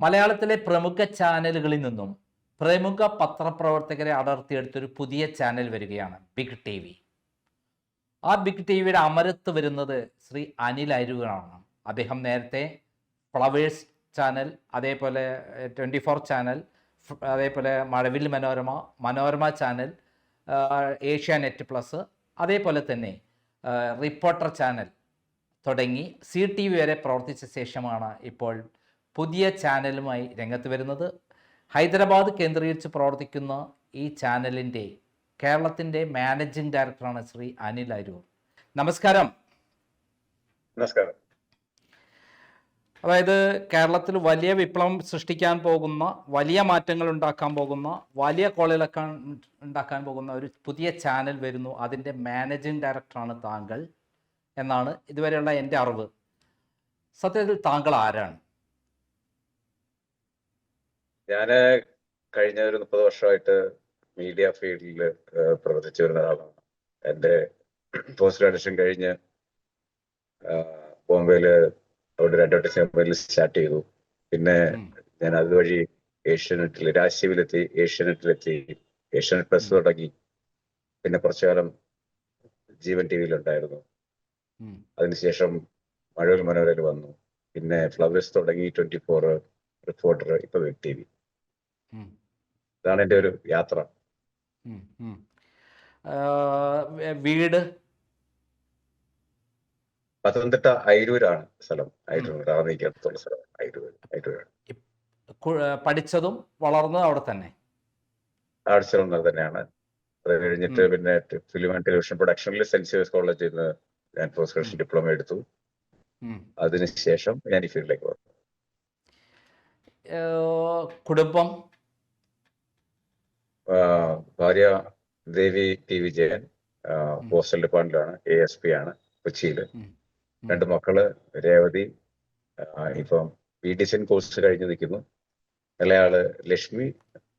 മലയാളത്തിലെ പ്രമുഖ ചാനലുകളിൽ നിന്നും പ്രമുഖ പത്രപ്രവർത്തകരെ അടർത്തിയെടുത്തൊരു പുതിയ ചാനൽ വരികയാണ് ബിഗ് ടി വി. ആ ബിഗ് ടി വിയുടെ അമരത്ത് വരുന്നത് ശ്രീ അനിൽ അരൂരാണ്. അദ്ദേഹം നേരത്തെ ഫ്ലവേഴ്സ് ചാനൽ, അതേപോലെ 24 ചാനൽ, അതേപോലെ മഴവിൽ മനോരമ, മനോരമ ചാനൽ, ഏഷ്യാനെറ്റ് പ്ലസ്, അതേപോലെ തന്നെ റിപ്പോർട്ടർ ചാനൽ തുടങ്ങി CTV വരെ പ്രവർത്തിച്ച ശേഷമാണ് ഇപ്പോൾ പുതിയ ചാനലുമായി രംഗത്ത് വരുന്നത്. ഹൈദരാബാദ് കേന്ദ്രീകരിച്ച് പ്രവർത്തിക്കുന്ന ഈ ചാനലിൻ്റെ കേരളത്തിൻ്റെ മാനേജിംഗ് ഡയറക്ടറാണ് ശ്രീ അനിൽ അരൂർ. നമസ്കാരം. നമസ്കാരം. അതായത് കേരളത്തിൽ വലിയ വിപ്ലവം സൃഷ്ടിക്കാൻ പോകുന്ന, വലിയ മാറ്റങ്ങൾ ഉണ്ടാക്കാൻ പോകുന്ന, വലിയ കോളിളക്കം ഉണ്ടാക്കാൻ പോകുന്ന ഒരു പുതിയ ചാനൽ വരുന്നു. അതിൻ്റെ മാനേജിംഗ് ഡയറക്ടറാണ് താങ്കൾ എന്നാണ് ഇതുവരെയുള്ള എൻ്റെ അറിവ്. സത്യത്തിൽ താങ്കൾ ആരാണ്? ഞാൻ കഴിഞ്ഞ ഒരു 30 വർഷമായിട്ട് മീഡിയ ഫീൽഡിൽ പ്രവർത്തിച്ചു വരുന്ന ഒരാളാണ്. എൻ്റെ പോസ്റ്റ് ഗ്രാജുവേഷൻ കഴിഞ്ഞ് ബോംബെയിൽ അവിടെ ഒരു അഡ്വർടൈസിംഗ് കമ്പനിയിൽ സ്റ്റാർട്ട് ചെയ്തു. പിന്നെ ഞാൻ അതുവഴി ഏഷ്യാനെറ്റിൽ, രാജീവിലെത്തി, ഏഷ്യാനെറ്റിലെത്തി, ഏഷ്യാനെറ്റ് പ്ലസ് തുടങ്ങി. പിന്നെ കുറച്ചു കാലം ജീവൻ TV ഉണ്ടായിരുന്നു. അതിനുശേഷം മഴവിൽ മനോരമയിൽ വന്നു. പിന്നെ ഫ്ലവേഴ്സ് തുടങ്ങി, 24, റിപ്പോർട്ടർ, ഇപ്പൊ ബിഗ് TV. ഇതാണ് എൻ്റെ ഒരു യാത്ര. വീട് പത്തനംതിട്ട അയിരൂരാണ് സ്ഥലം. അടുത്തുള്ള സ്ഥലം അയിരൂരാണ്. പഠിച്ചതും വളർന്നതും അവിടെ തന്നെ? ആഴ്ച തന്നെയാണ്. അത് കഴിഞ്ഞിട്ട് പിന്നെ ഫിലിം ആൻഡ് ടെലിവിഷൻ പ്രൊഡക്ഷനിൽ സെന്റ് സേവിയേഴ്സ് കോളേജിൽ നിന്ന് ഞാൻ പോസ്റ്റ് ഗ്രാജുവേഷൻ ഡിപ്ലോമ എടുത്തു. അതിനുശേഷം ഞാൻ ഈ ഫീൽഡിലേക്ക് വന്നു. കുടുംബം? ഭാര്യ ദേവി T വിജയൻ പോസ്റ്റൽ ഡിപ്പാർട്ട്മെന്റിലാണ്, ASP ആണ് കൊച്ചിയില്. 2 മക്കള്, രേവതി ഇപ്പം BDCN കോഴ്സ് കഴിഞ്ഞ് നിൽക്കുന്നു. ഇളയാള് Lakshmi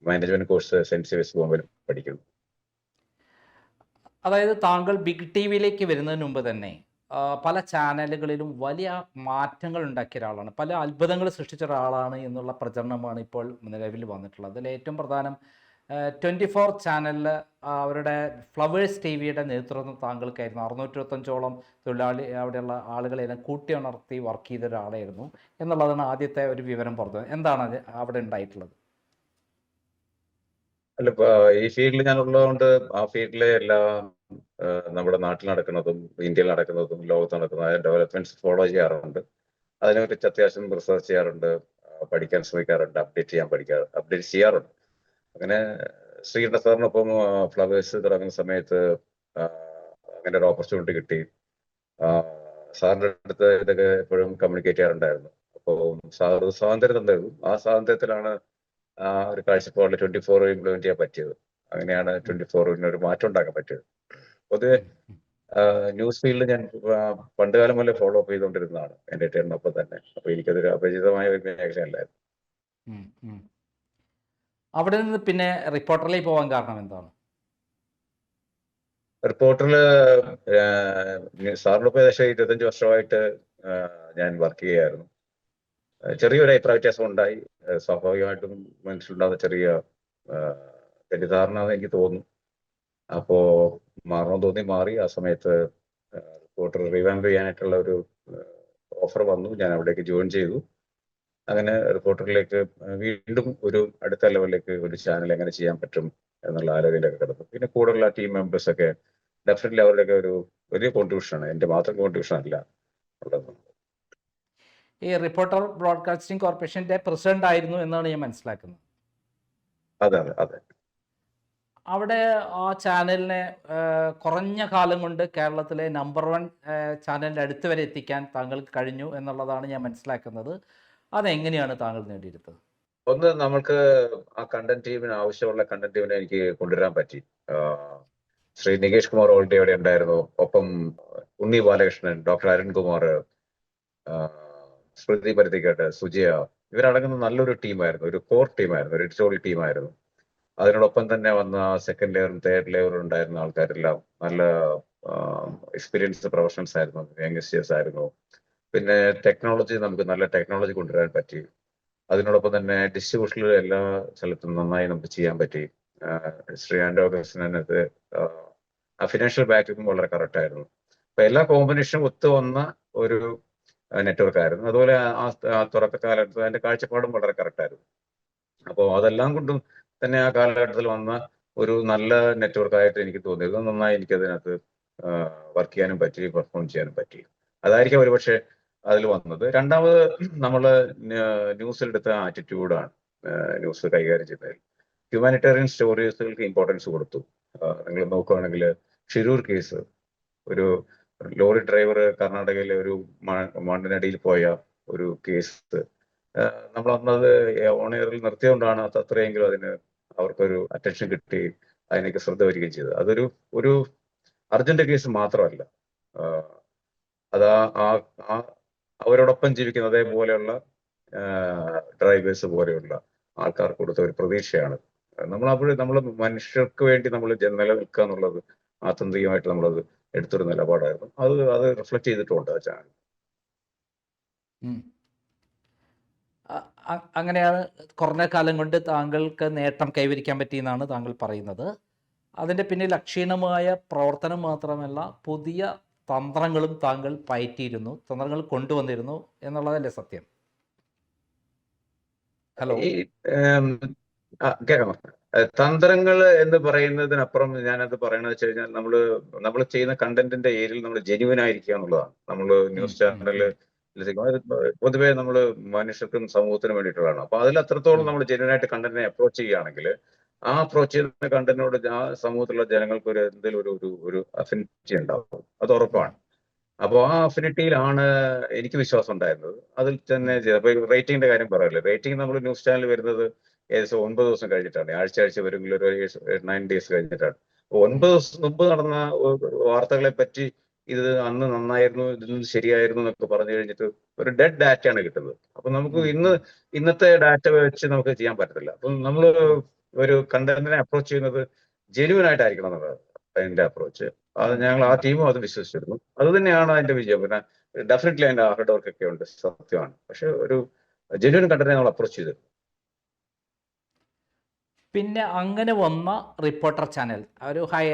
management course Saint Xavier's ബോംബെയിൽ പഠിക്കുന്നു. അതായത് താങ്കൾ ബിഗ് TVയിലേക്ക് വരുന്നതിന് മുമ്പ് തന്നെ പല ചാനലുകളിലും വലിയ മാറ്റങ്ങൾ ഉണ്ടാക്കിയ ഒരാളാണ്, പല അത്ഭുതങ്ങൾ സൃഷ്ടിച്ച ഒരാളാണ് എന്നുള്ള പ്രചരണമാണ് ഇപ്പോൾ നിലവിൽ വന്നിട്ടുള്ളത്. അതിൽ ഏറ്റവും പ്രധാനം 24 ചാനലിൽ അവരുടെ ഫ്ലവേഴ്സ് TVയുടെ നേതൃത്വം താങ്കൾക്കായിരുന്നു. 625ഓളം തൊഴിലാളി, അവിടെയുള്ള ആളുകളെല്ലാം കൂട്ടിയുണർത്തി വർക്ക് ചെയ്ത ഒരാളായിരുന്നു എന്നുള്ളതാണ് ആദ്യത്തെ ഒരു വിവരം പുറത്ത്. എന്താണ് അവിടെ ഉണ്ടായിട്ടുള്ളത്? അല്ല, ഈ ഫീൽഡിൽ ഞാൻ ഉള്ളതുകൊണ്ട് ആ ഫീൽഡിലെ എല്ലാ നമ്മുടെ നാട്ടിൽ നടക്കുന്നതും ഇന്ത്യയിൽ നടക്കുന്നതും ലോകത്ത് നടക്കുന്നതും ഡെവലപ്മെന്റ്സ് ഫോളോ ചെയ്യാറുണ്ട്. അതിനെക്കുറിച്ച് അത്യാവശ്യം റിസർച്ച് ചെയ്യാറുണ്ട്, പഠിക്കാൻ ശ്രമിക്കാറുണ്ട്, അപ്ഡേറ്റ് ചെയ്യാറുണ്ട്. അങ്ങനെ ശ്രീകണ്ഠ സാറിനൊപ്പം ഫ്ലവേഴ്സ് തുടങ്ങുന്ന സമയത്ത് അങ്ങനെ ഒരു ഓപ്പർച്യൂണിറ്റി കിട്ടി. സാറിൻ്റെ അടുത്ത് ഇതൊക്കെ എപ്പോഴും കമ്മ്യൂണിക്കേറ്റ് ചെയ്യാറുണ്ടായിരുന്നു. അപ്പോൾ സാർ സ്വാതന്ത്ര്യം തന്നിരുന്നു. ആ സ്വാതന്ത്ര്യത്തിലാണ് ഒരു കാഴ്ചപ്പാടിൽ 24 ഇംപ്ലിമെന്റ് ചെയ്യാൻ പറ്റിയത്. അങ്ങനെയാണ് 24 ഒരു മാറ്റം ഉണ്ടാക്കാൻ പറ്റിയത്. പൊതുവെ ന്യൂസ് ഫീൽഡ് ഞാൻ പണ്ടുകാലം മുതലേ ഫോളോ അപ്പ് ചെയ്തുകൊണ്ടിരുന്നതാണ് എൻ്റെ ടേണിനൊപ്പം തന്നെ. അപ്പൊ എനിക്കതൊരു അപരിചിതമായ ഒരു മേഖലയല്ലായിരുന്നു. അവിടെ നിന്ന് പിന്നെ റിപ്പോർട്ടറിലേക്ക് പോകാൻ കാരണം എന്താണ്? റിപ്പോർട്ടറിൽ സാറിനൊപ്പം ഏകദേശം 25 വർഷമായിട്ട് ഞാൻ വർക്ക് ചെയ്യായിരുന്നു. ചെറിയൊരു അഭിപ്രായ വ്യത്യാസം ഉണ്ടായി. സ്വാഭാവികമായിട്ടും മനസ്സിലുണ്ടാകുന്ന ചെറിയ തെറ്റിദ്ധാരണ എനിക്ക് തോന്നുന്നു. അപ്പോ മാറണമെന്ന് തോന്നി, മാറി. ആ സമയത്ത് റിപ്പോർട്ടർ റിവാമ്പ് ചെയ്യാനായിട്ടുള്ള ഒരു ഓഫർ വന്നു. ഞാൻ അവിടേക്ക് ജോയിൻ ചെയ്തു. അങ്ങനെ റിപ്പോർട്ടറിലേക്ക് വീണ്ടും ഒരു അടുത്ത ലെവലിലേക്ക് ഒരു ചാനൽ എങ്ങനെ ചെയ്യാൻ പറ്റും എന്നുള്ള ആലോചനയിലൊക്കെ കിടന്നു. പിന്നെ കൂടുതലുള്ള ടീം മെമ്പേഴ്സ് ഒക്കെ ഡെഫിനറ്റ്ലി അവരുടെയൊക്കെ ഒരു വലിയ കോൺട്രിബ്യൂഷനാണ്, എൻ്റെ മാത്രം കോൺട്രിബ്യൂഷൻ അല്ല ഉള്ളത്. ഈ റിപ്പോർട്ടർ ബ്രോഡ്കാസ്റ്റിംഗ് കോർപ്പറേഷന്റെ പ്രസിഡന്റ് ആയിരുന്നു എന്നാണ് ഞാൻ മനസ്സിലാക്കുന്നത്. അതെ അതെ അതെ. അവിടെ ആ ചാനലിനെ കുറഞ്ഞ കാലം കൊണ്ട് കേരളത്തിലെ നമ്പർ 1 ചാനലിൻ്റെ അടുത്ത് വരെ എത്തിക്കാൻ താങ്കൾക്ക് കഴിഞ്ഞു എന്നുള്ളതാണ് ഞാൻ മനസ്സിലാക്കുന്നത്. അതെങ്ങനെയാണ് താങ്കൾ നേടിയെടുത്തത്? ഒന്ന്, നമ്മൾക്ക് ആ കണ്ടന്റ് ടീമിന് ആവശ്യമുള്ള കണ്ടന്റ് ടീമിനെ എനിക്ക് കൊണ്ടുവരാൻ പറ്റി. ശ്രീ നികേഷ് കുമാർ ഓൾറെഡി അവിടെ ഉണ്ടായിരുന്നു. ഒപ്പം ഉണ്ണി ബാലകൃഷ്ണൻ, ഡോക്ടർ അരുൺകുമാർ, സ്മൃതി പരുത്തിക്കാട്ട്, സുജയ, ഇവരടങ്ങുന്ന നല്ലൊരു ടീമായിരുന്നു, ഒരു കോർ ടീമായിരുന്നു, ഒരു എഡിറ്റോറിയൽ ടീമായിരുന്നു. അതിനോടൊപ്പം തന്നെ വന്ന സെക്കൻഡ് ലെയറും തേർഡ് ലെയറും ഉണ്ടായിരുന്ന ആൾക്കാരെല്ലാം നല്ല എക്സ്പീരിയൻസ്ഡ് പ്രൊഫഷണൽസ് ആയിരുന്നു, യങ്സ്റ്റേഴ്സ് ആയിരുന്നു. പിന്നെ ടെക്നോളജി, നമുക്ക് നല്ല ടെക്നോളജി കൊണ്ടുവരാൻ പറ്റി. അതിനോടൊപ്പം തന്നെ ഡിസ്ട്രിബ്യൂഷനിൽ എല്ലാ സ്ഥലത്തും നന്നായി നമുക്ക് ചെയ്യാൻ പറ്റി. ശ്രീ ആൻഡോ അഗസ്റ്റിനകത്ത് ആ ഫിനാൻഷ്യൽ ബാക്കും വളരെ കറക്റ്റ് ആയിരുന്നു. അപ്പൊ എല്ലാ കോമ്പിനേഷനും ഒത്തു വന്ന ഒരു നെറ്റ്വർക്ക് ആയിരുന്നു. അതുപോലെ ആ തുടക്കകാലത്ത് അതിന്റെ കാഴ്ചപ്പാടും വളരെ കറക്റ്റ് ആയിരുന്നു. അപ്പോൾ അതെല്ലാം കൊണ്ടും തന്നെ ആ കാലഘട്ടത്തിൽ വന്ന ഒരു നല്ല നെറ്റ്വർക്ക് ആയിട്ട് എനിക്ക് തോന്നിയത്. നന്നായി എനിക്കതിനകത്ത് വർക്ക് ചെയ്യാനും പറ്റി, പെർഫോം ചെയ്യാനും പറ്റി. അതായിരിക്കും ഒരുപക്ഷെ അതിൽ വന്നത്. രണ്ടാമത് നമ്മൾ ന്യൂസിലെടുത്ത ആറ്റിറ്റ്യൂഡാണ് ന്യൂസ് കൈകാര്യം ചെയ്യുന്നതിൽ. ഹ്യൂമാനിറ്റേറിയൻ സ്റ്റോറീസുകൾക്ക് ഇമ്പോർട്ടൻസ് കൊടുത്തു. നിങ്ങൾ നോക്കുകയാണെങ്കിൽ ഷിരൂർ കേസ്, ഒരു ലോറി ഡ്രൈവർ കർണാടകയിലെ ഒരു മണ്ണിനടിയിൽ പോയ ഒരു കേസ്, നമ്മൾ അന്നത് ഓൺ എയറിൽ നിർത്തിയതുകൊണ്ടാണ് അത് അത്രയെങ്കിലും അതിന് അവർക്കൊരു അറ്റൻഷൻ കിട്ടി, അതിനൊക്കെ ശ്രദ്ധ വരികയും ചെയ്തത്. അതൊരു ഒരു അർജന്റ് കേസ് മാത്രമല്ല, അത് അവരോടൊപ്പം ജീവിക്കുന്ന അതേപോലെയുള്ള ഡ്രൈവേഴ്സ് പോലെയുള്ള ആൾക്കാർ കൊടുത്ത ഒരു പ്രതീക്ഷയാണ്. നമ്മൾ മനുഷ്യർക്ക് വേണ്ടി നമ്മൾ നിലനിൽക്കുക എന്നുള്ളത് ആത്യന്തികമായിട്ട് നമ്മളത് എടുത്തൊരു നിലപാടായിരുന്നു. അത് റിഫ്ലക്ട് ചെയ്തിട്ടുണ്ട് ആ ചാനൽ. അങ്ങനെയാണ് കുറഞ്ഞ കാലം കൊണ്ട് താങ്കൾക്ക് നേട്ടം കൈവരിക്കാൻ പറ്റിയെന്നാണ് താങ്കൾ പറയുന്നത്. അതിൻ്റെ പിന്നിൽ അക്ഷീണമായ പ്രവർത്തനം മാത്രമല്ല, പുതിയ തന്ത്രങ്ങളും താങ്കൾ പയറ്റിയിരുന്നു, തന്ത്രങ്ങൾ കൊണ്ടുവന്നിരുന്നു എന്നുള്ളതല്ലേ സത്യം? ഹലോ, കേൾക്കാം. തന്ത്രങ്ങൾ എന്ന് പറയുന്നതിനപ്പുറം ഞാനത് പറയണത് വെച്ച് കഴിഞ്ഞാൽ നമ്മൾ ചെയ്യുന്ന കണ്ടന്റിന്റെ ഏരിയയിൽ നമ്മൾ ജെന്യുവൻ ആയിരിക്കുക എന്നുള്ളതാണ്. നമ്മൾ ന്യൂസ് ചാനല് പൊതുവേ നമ്മൾ മനുഷ്യർക്കും സമൂഹത്തിനും വേണ്ടിയിട്ടുള്ളതാണ്. അപ്പൊ അതിൽ അത്രത്തോളം നമ്മൾ ജെന്യുവൻ ആയിട്ട് കണ്ടന്റിനെ അപ്രോച്ച് ചെയ്യുകയാണെങ്കിൽ ആ അപ്രോച്ച് ചെയ്യുന്ന കണ്ടന്റിനോട് ആ സമൂഹത്തിലുള്ള ജനങ്ങൾക്ക് എന്തെങ്കിലും ഒരു അഫിനിറ്റി ഉണ്ടാവും, അത് ഉറപ്പാണ്. അപ്പോൾ ആ അഫിനിറ്റിയിലാണ് എനിക്ക് വിശ്വാസം ഉണ്ടായിരുന്നത്. അതിൽ തന്നെ റേറ്റിംഗിന്റെ കാര്യം പറയല്ലേ, റേറ്റിംഗ് നമ്മൾ ന്യൂസ് ചാനൽ വരുന്നത് ഏകദേശം 9 ദിവസം കഴിഞ്ഞിട്ടാണ്. ആഴ്ച വരുമെങ്കിൽ ഒരു 9 ഡേയ്സ് കഴിഞ്ഞിട്ടാണ്. 9 ദിവസം മുമ്പ് നടന്ന വാർത്തകളെ പറ്റി ഇത് അന്ന് നന്നായിരുന്നു, ഇതൊന്നും ശരിയായിരുന്നു എന്നൊക്കെ പറഞ്ഞു കഴിഞ്ഞിട്ട് ഒരു ഡെഡ് ഡാറ്റയാണ് കിട്ടുന്നത്. അപ്പൊ നമുക്ക് ഇന്നത്തെ ഡാറ്റ വെച്ച് നമുക്ക് ചെയ്യാൻ പറ്റത്തില്ല. അപ്പം നമ്മൾ ഒരു കണ്ടന്റിനെ അപ്രോച്ച് ചെയ്യുന്നത് ജെന്യുവൻ ആയിട്ടായിരിക്കണം എന്നുള്ളത് അതിന്റെ അപ്രോച്ച്. അത് ഞങ്ങൾ ആ ടീമും അത് വിശ്വസിച്ചിരുന്നു. അത് തന്നെയാണ് അതിന്റെ വിജയം. പിന്നെ ഡെഫിനറ്റ്ലി അതിന്റെ ഹാർഡ് വർക്ക് ഒക്കെ ഉണ്ട്, സത്യമാണ്. പക്ഷെ ഒരു ജെന്യുവൻ കണ്ടന്റിനെ നമ്മൾ അപ്രോച്ച് ചെയ്തു. പിന്നെ അങ്ങനെ വന്ന റിപ്പോർട്ടർ ചാനൽ ഒരു ഹൈ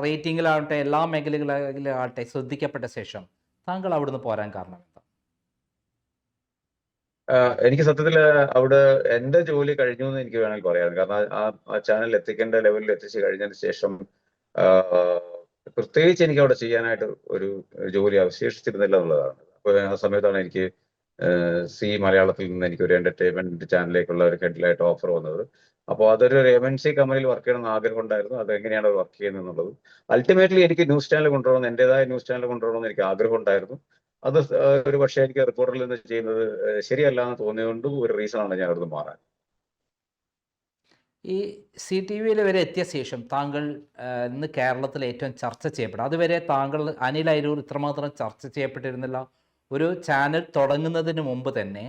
റേറ്റിംഗിലാവട്ടെ, എല്ലാ മേഖലകളിലാവട്ടെ ശ്രദ്ധിക്കപ്പെട്ട ശേഷം താങ്കൾ അവിടുന്ന് പോരാൻ കാരണം എന്താ? എനിക്ക് സത്യത്തിൽ അവിടെ എന്റെ ജോലി കഴിഞ്ഞു എന്ന് എനിക്ക് വേണമെങ്കിൽ പറയാം. കാരണം ആ ചാനൽ എത്തിക്കേണ്ട ലെവലിൽ എത്തിച്ചു കഴിഞ്ഞതിന് ശേഷം പ്രത്യേകിച്ച് എനിക്ക് അവിടെ ചെയ്യാനായിട്ട് ഒരു ജോലി അവശേഷിച്ചിരുന്നില്ല എന്നുള്ളതാണ്. അപ്പൊ ആ സമയത്താണ് എനിക്ക് സി മലയാളത്തിൽ നിന്ന് എനിക്ക് ഒരു എന്റർടൈൻമെന്റ് ചാനലിലേക്കുള്ള ഒരു ഹെഡിലായിട്ട് ഓഫർ വന്നത്. അപ്പോൾ അതൊരു MNC കമ്പനിയിൽ വർക്ക് ചെയ്യണമെന്ന് ആഗ്രഹം ഉണ്ടായിരുന്നു. അത് എങ്ങനെയാണ് വർക്ക് ചെയ്യുന്നത് എന്നുള്ളത്. അൾട്ടിമേറ്റ്ലി എനിക്ക് ന്യൂസ് ചാനൽ കൊണ്ടുപോകണം, എന്റേതായ ന്യൂസ് ചാനൽ കൊണ്ടുപോകണമെന്ന് എനിക്ക് ആഗ്രഹം ഉണ്ടായിരുന്നു. അത് ഒരു പക്ഷേ എനിക്ക് റിപ്പോർട്ടറിൽ നിന്ന് ചെയ്യുന്നത് ശരിയല്ല എന്ന് തോന്നിയതുകൊണ്ടും ഒരു റീസണാണ് ഞാൻ അവിടുന്ന് മാറാൻ. ഈ CTVയിൽ വരെ എത്തിയ ശേഷം താങ്കൾ ഇന്ന് കേരളത്തിൽ ഏറ്റവും ചർച്ച ചെയ്യപ്പെടും, അതുവരെ താങ്കൾ അനിൽ അരൂർ ഇത്രമാത്രം ചർച്ച ചെയ്യപ്പെട്ടിരുന്നില്ല. ഒരു ചാനൽ തുടങ്ങുന്നതിന് മുമ്പ് തന്നെ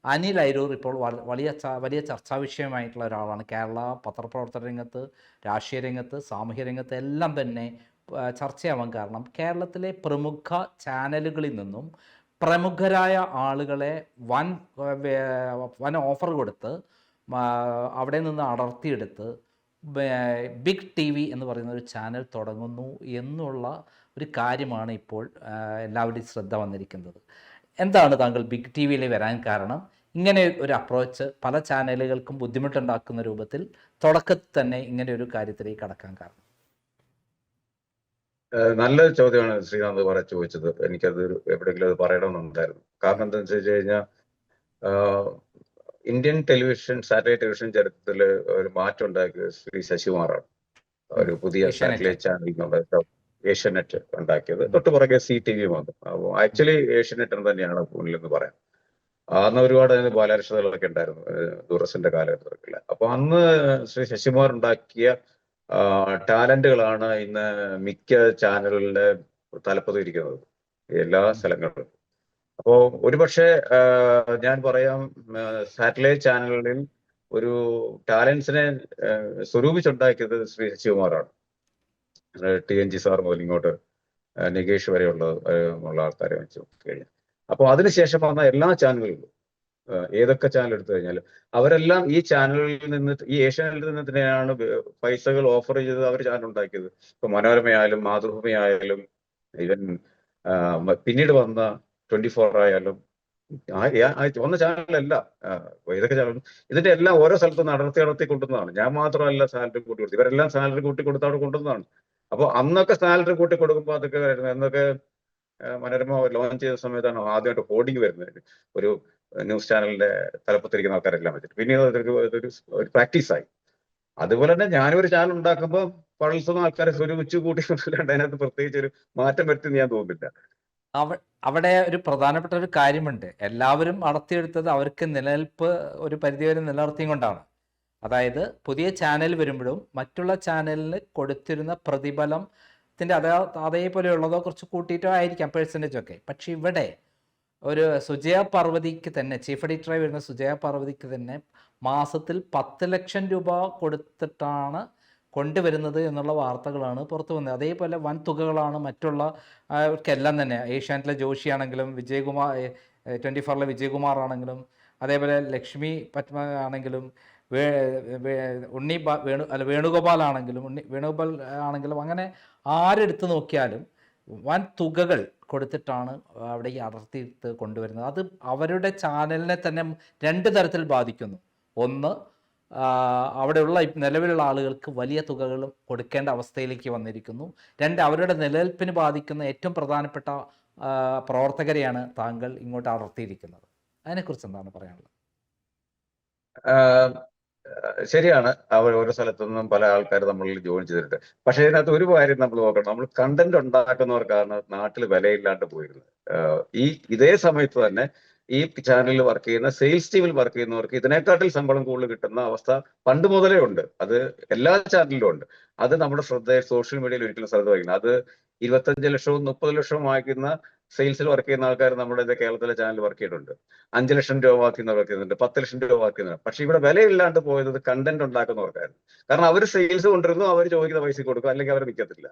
അനിൽ അരൂർ ഇപ്പോൾ വലിയ ചർച്ചാ വിഷയമായിട്ടുള്ള ഒരാളാണ്. കേരള പത്രപ്രവർത്തന രംഗത്ത്, രാഷ്ട്രീയ രംഗത്ത്, സാമൂഹ്യ രംഗത്ത് എല്ലാം തന്നെ ചർച്ചയാവാൻ കാരണം കേരളത്തിലെ പ്രമുഖ ചാനലുകളിൽ നിന്നും പ്രമുഖരായ ആളുകളെ വൻ ഓഫർ കൊടുത്ത് അവിടെ നിന്ന് അടർത്തിയെടുത്ത് ബിഗ് TV എന്ന് പറയുന്ന ഒരു ചാനൽ തുടങ്ങുന്നു എന്നുള്ള ഒരു കാര്യമാണ് ഇപ്പോൾ എല്ലാവരുടെയും ശ്രദ്ധ വന്നിരിക്കുന്നത്. എന്താണ് താങ്കൾ ബിഗ് TVയിൽ വരാൻ കാരണം? ഇങ്ങനെ ഒരു അപ്രോച്ച് പല ചാനലുകൾക്കും ബുദ്ധിമുട്ടുണ്ടാക്കുന്ന രൂപത്തിൽ തുടക്കത്തിൽ തന്നെ ഇങ്ങനെ ഒരു കാര്യത്തിലേക്ക് കടക്കാൻ കാരണം? നല്ലൊരു ചോദ്യമാണ് ശ്രീകാന്ത് ചോദിച്ചത്. എനിക്കത് എവിടെയെങ്കിലും അത് പറയണമെന്നുണ്ടായിരുന്നു. കാരണം എന്താണെന്ന് വെച്ച് കഴിഞ്ഞാൽ ഇന്ത്യൻ ടെലിവിഷൻ, സാറ്റലൈറ്റ് ടെലിവിഷൻ ചരിത്രത്തിൽ ഒരു മാറ്റം ഉണ്ടാക്കിയത് ശ്രീ ശശികുമാറാണ്. ഒരു പുതിയ സാറ്റലൈറ്റ് ചാനൽ നമ്മുടെ ഏഷ്യാനെറ്റ് ഉണ്ടാക്കിയത്. തൊട്ട് പുറകെ CTV വന്നു. അപ്പോൾ ആക്ച്വലി ഏഷ്യാനെറ്റ് തന്നെയാണ് മുന്നിലെന്ന് പറയാം. അന്ന് ഒരുപാട് ബാലാരിഷ്ടതകളൊക്കെ ഉണ്ടായിരുന്നു ദൂരദർശന്റെ കാലഘട്ടത്തിലൊക്കെ. അപ്പൊ അന്ന് ശ്രീ ശശികുമാർ ഉണ്ടാക്കിയ ടാലന്റുകളാണ് ഇന്ന് മിക്ക ചാനലുകളുടെ തലപ്പത്ത് ഇരിക്കുന്നത് എല്ലാ സ്ഥലങ്ങളിലും. അപ്പോ ഒരുപക്ഷെ ഞാൻ പറയാം, സാറ്റലൈറ്റ് ചാനലുകളിൽ ഒരു ടാലൻസിനെ സ്വരൂപിച്ചുണ്ടാക്കിയത് ശ്രീ ശശികുമാറാണ്. TNG സാർ മുതൽ ഇങ്ങോട്ട് നികേഷ് വരെയുള്ള ആൾക്കാരെ വെച്ച് കഴിഞ്ഞാൽ. അപ്പോൾ അതിനുശേഷം വന്ന എല്ലാ ചാനലുകളിലും ഏതൊക്കെ ചാനൽ എടുത്തു കഴിഞ്ഞാലും അവരെല്ലാം ഈ ചാനലുകളിൽ നിന്ന്, ഈ ഏഷ്യാനിൽ നിന്ന് തന്നെയാണ് പൈസകൾ ഓഫർ ചെയ്ത് അവർ ചാനൽ ഉണ്ടാക്കിയത്. ഇപ്പൊ മനോരമയായാലും മാതൃഭൂമിയായാലും ഈവൻ പിന്നീട് വന്ന 24 ആയാലും വന്ന ചാനലല്ല, ഏതൊക്കെ ചാനൽ, ഇതിന്റെ എല്ലാം ഓരോ സ്ഥലത്തും നടത്തി കൊണ്ടുവന്നതാണ്. ഞാൻ മാത്രമല്ല സാലറി കൂട്ടി കൊടുത്തത്, ഇവരെല്ലാം സാലറി കൂട്ടി കൊടുത്ത് അവിടെ കൊണ്ടുവന്നതാണ്. അപ്പോൾ അന്നൊക്കെ സാലറി കൂട്ടി കൊടുക്കുമ്പോൾ അതൊക്കെ വരുന്നത്, എന്നൊക്കെ മനോരമ ലോഞ്ച് ചെയ്ത സമയത്താണ് ആദ്യമായിട്ട് ഹോർഡിംഗ് വരുന്നത്, ഒരു ന്യൂസ് ചാനലിന്റെ തലപ്പത്തിരിക്കുന്ന ആൾക്കാരെല്ലാം വെച്ചിട്ട്. പിന്നീട് അതൊരു പ്രാക്ടീസായി. അതുപോലെ തന്നെ ഞാനൊരു ചാനൽ ഉണ്ടാക്കുമ്പോൾ പൾസൊന്നും ആൾക്കാരെ സ്വരൂപിച്ചു കൂട്ടി കൊണ്ടില്ലാണ്ട് അതിനകത്ത് പ്രത്യേകിച്ച് ഒരു മാറ്റം വരുത്തുന്ന ഞാൻ തോന്നുന്നില്ല. അവിടെ ഒരു പ്രധാനപ്പെട്ട ഒരു കാര്യമുണ്ട്. എല്ലാവരും നടത്തിയെടുത്തത് അവർക്ക് നിലനിൽപ്പ് ഒരു പരിധിവരെ നിലനിർത്തിയും കൊണ്ടാണ്. അതായത് പുതിയ ചാനൽ വരുമ്പോഴും മറ്റുള്ള ചാനലിന് കൊടുത്തിരുന്ന പ്രതിഫലത്തിൻ്റെ അതേപോലെയുള്ളതോ കുറച്ച് കൂട്ടിയിട്ടോ ആയിരിക്കാം പെർസെൻറ്റേജ് ഒക്കെ. പക്ഷെ ഇവിടെ ഒരു സുജയ പാർവതിക്ക് തന്നെ, ചീഫ് എഡിറ്ററായി വരുന്ന സുജയ പാർവതിക്ക് തന്നെ മാസത്തിൽ 10 ലക്ഷം രൂപ കൊടുത്തിട്ടാണ് കൊണ്ടുവരുന്നത് എന്നുള്ള വാർത്തകളാണ് പുറത്തു വന്നത്. അതേപോലെ വൻ തുകകളാണ് മറ്റുള്ളവർക്കെല്ലാം തന്നെ. ഏഷ്യാനെറ്റിലെ ജോഷിയാണെങ്കിലും, വിജയകുമാർ 24-ലെ വിജയകുമാർ ആണെങ്കിലും, അതേപോലെ ലക്ഷ്മി പത്മ ആണെങ്കിലും, വേണുഗോപാൽ ആണെങ്കിലും അങ്ങനെ ആരെടുത്ത് നോക്കിയാലും വൻ തുകകൾ കൊടുത്തിട്ടാണ് അവിടെ ഈ അടർത്തിയിട്ട് കൊണ്ടുവരുന്നത്. അത് അവരുടെ ചാനലിനെ തന്നെ 2 തരത്തിൽ ബാധിക്കുന്നു. ഒന്ന്, അവിടെയുള്ള നിലവിലുള്ള ആളുകൾക്ക് വലിയ തുകകൾ കൊടുക്കേണ്ട അവസ്ഥയിലേക്ക് വന്നിരിക്കുന്നു. 2, അവരുടെ നിലനിൽപ്പിന് ബാധിക്കുന്ന ഏറ്റവും പ്രധാനപ്പെട്ട പ്രവർത്തകരെയാണ് താങ്കൾ ഇങ്ങോട്ട് അടർത്തിയിരിക്കുന്നത്. അതിനെക്കുറിച്ച് എന്താണ് പറയാനുള്ളത്? ശരിയാണ്, അവർ ഓരോ സ്ഥലത്തുനിന്നും പല ആൾക്കാർ നമ്മളിൽ ജോയിൻ ചെയ്തിട്ടുണ്ട്. പക്ഷെ ഇതിനകത്ത് ഒരു കാര്യം നമ്മൾ നോക്കണം, നമ്മൾ കണ്ടന്റ് ഉണ്ടാക്കുന്നവർക്കാണ് നാട്ടിൽ വിലയില്ലാണ്ട് പോയിരുന്നത്. ഇതേ സമയത്ത് തന്നെ ഈ ചാനലിൽ വർക്ക് ചെയ്യുന്ന സെയിൽസ് ടീമിൽ വർക്ക് ചെയ്യുന്നവർക്ക് ഇതിനെക്കാട്ടിൽ ശമ്പളം കൂടുതൽ കിട്ടുന്ന അവസ്ഥ പണ്ട് മുതലേ ഉണ്ട്. അത് എല്ലാ ചാനലിലും ഉണ്ട്. അത് നമ്മുടെ സോഷ്യൽ മീഡിയയിൽ ഒരിക്കലും ശ്രദ്ധ വഹിക്കുന്നത്. അത് 25 ലക്ഷവും 30 ലക്ഷവും വാങ്ങിക്കുന്ന സെയിൽസിൽ വർക്ക് ചെയ്യുന്ന ആൾക്കാർ നമ്മുടെ കേരളത്തിലെ ചാനൽ വർക്ക് ചെയ്തിട്ടുണ്ട്. 5 ലക്ഷം രൂപ വർക്ക് ചെയ്യുന്നുണ്ട്, 10 ലക്ഷം രൂപ വർക്ക് ചെയ്യുന്നുണ്ട്. പക്ഷെ ഇവിടെ വിലയില്ലാണ്ട് പോയത് കണ്ടന്റ് ഉണ്ടാക്കുന്നവർക്കായിരുന്നു. കാരണം അവർ സെയിൽസ് കൊണ്ടിരുന്നു, അവർ ചോദിക്കുന്ന പൈസ കൊടുക്കും, അല്ലെങ്കിൽ അവർ നിൽക്കത്തില്ല.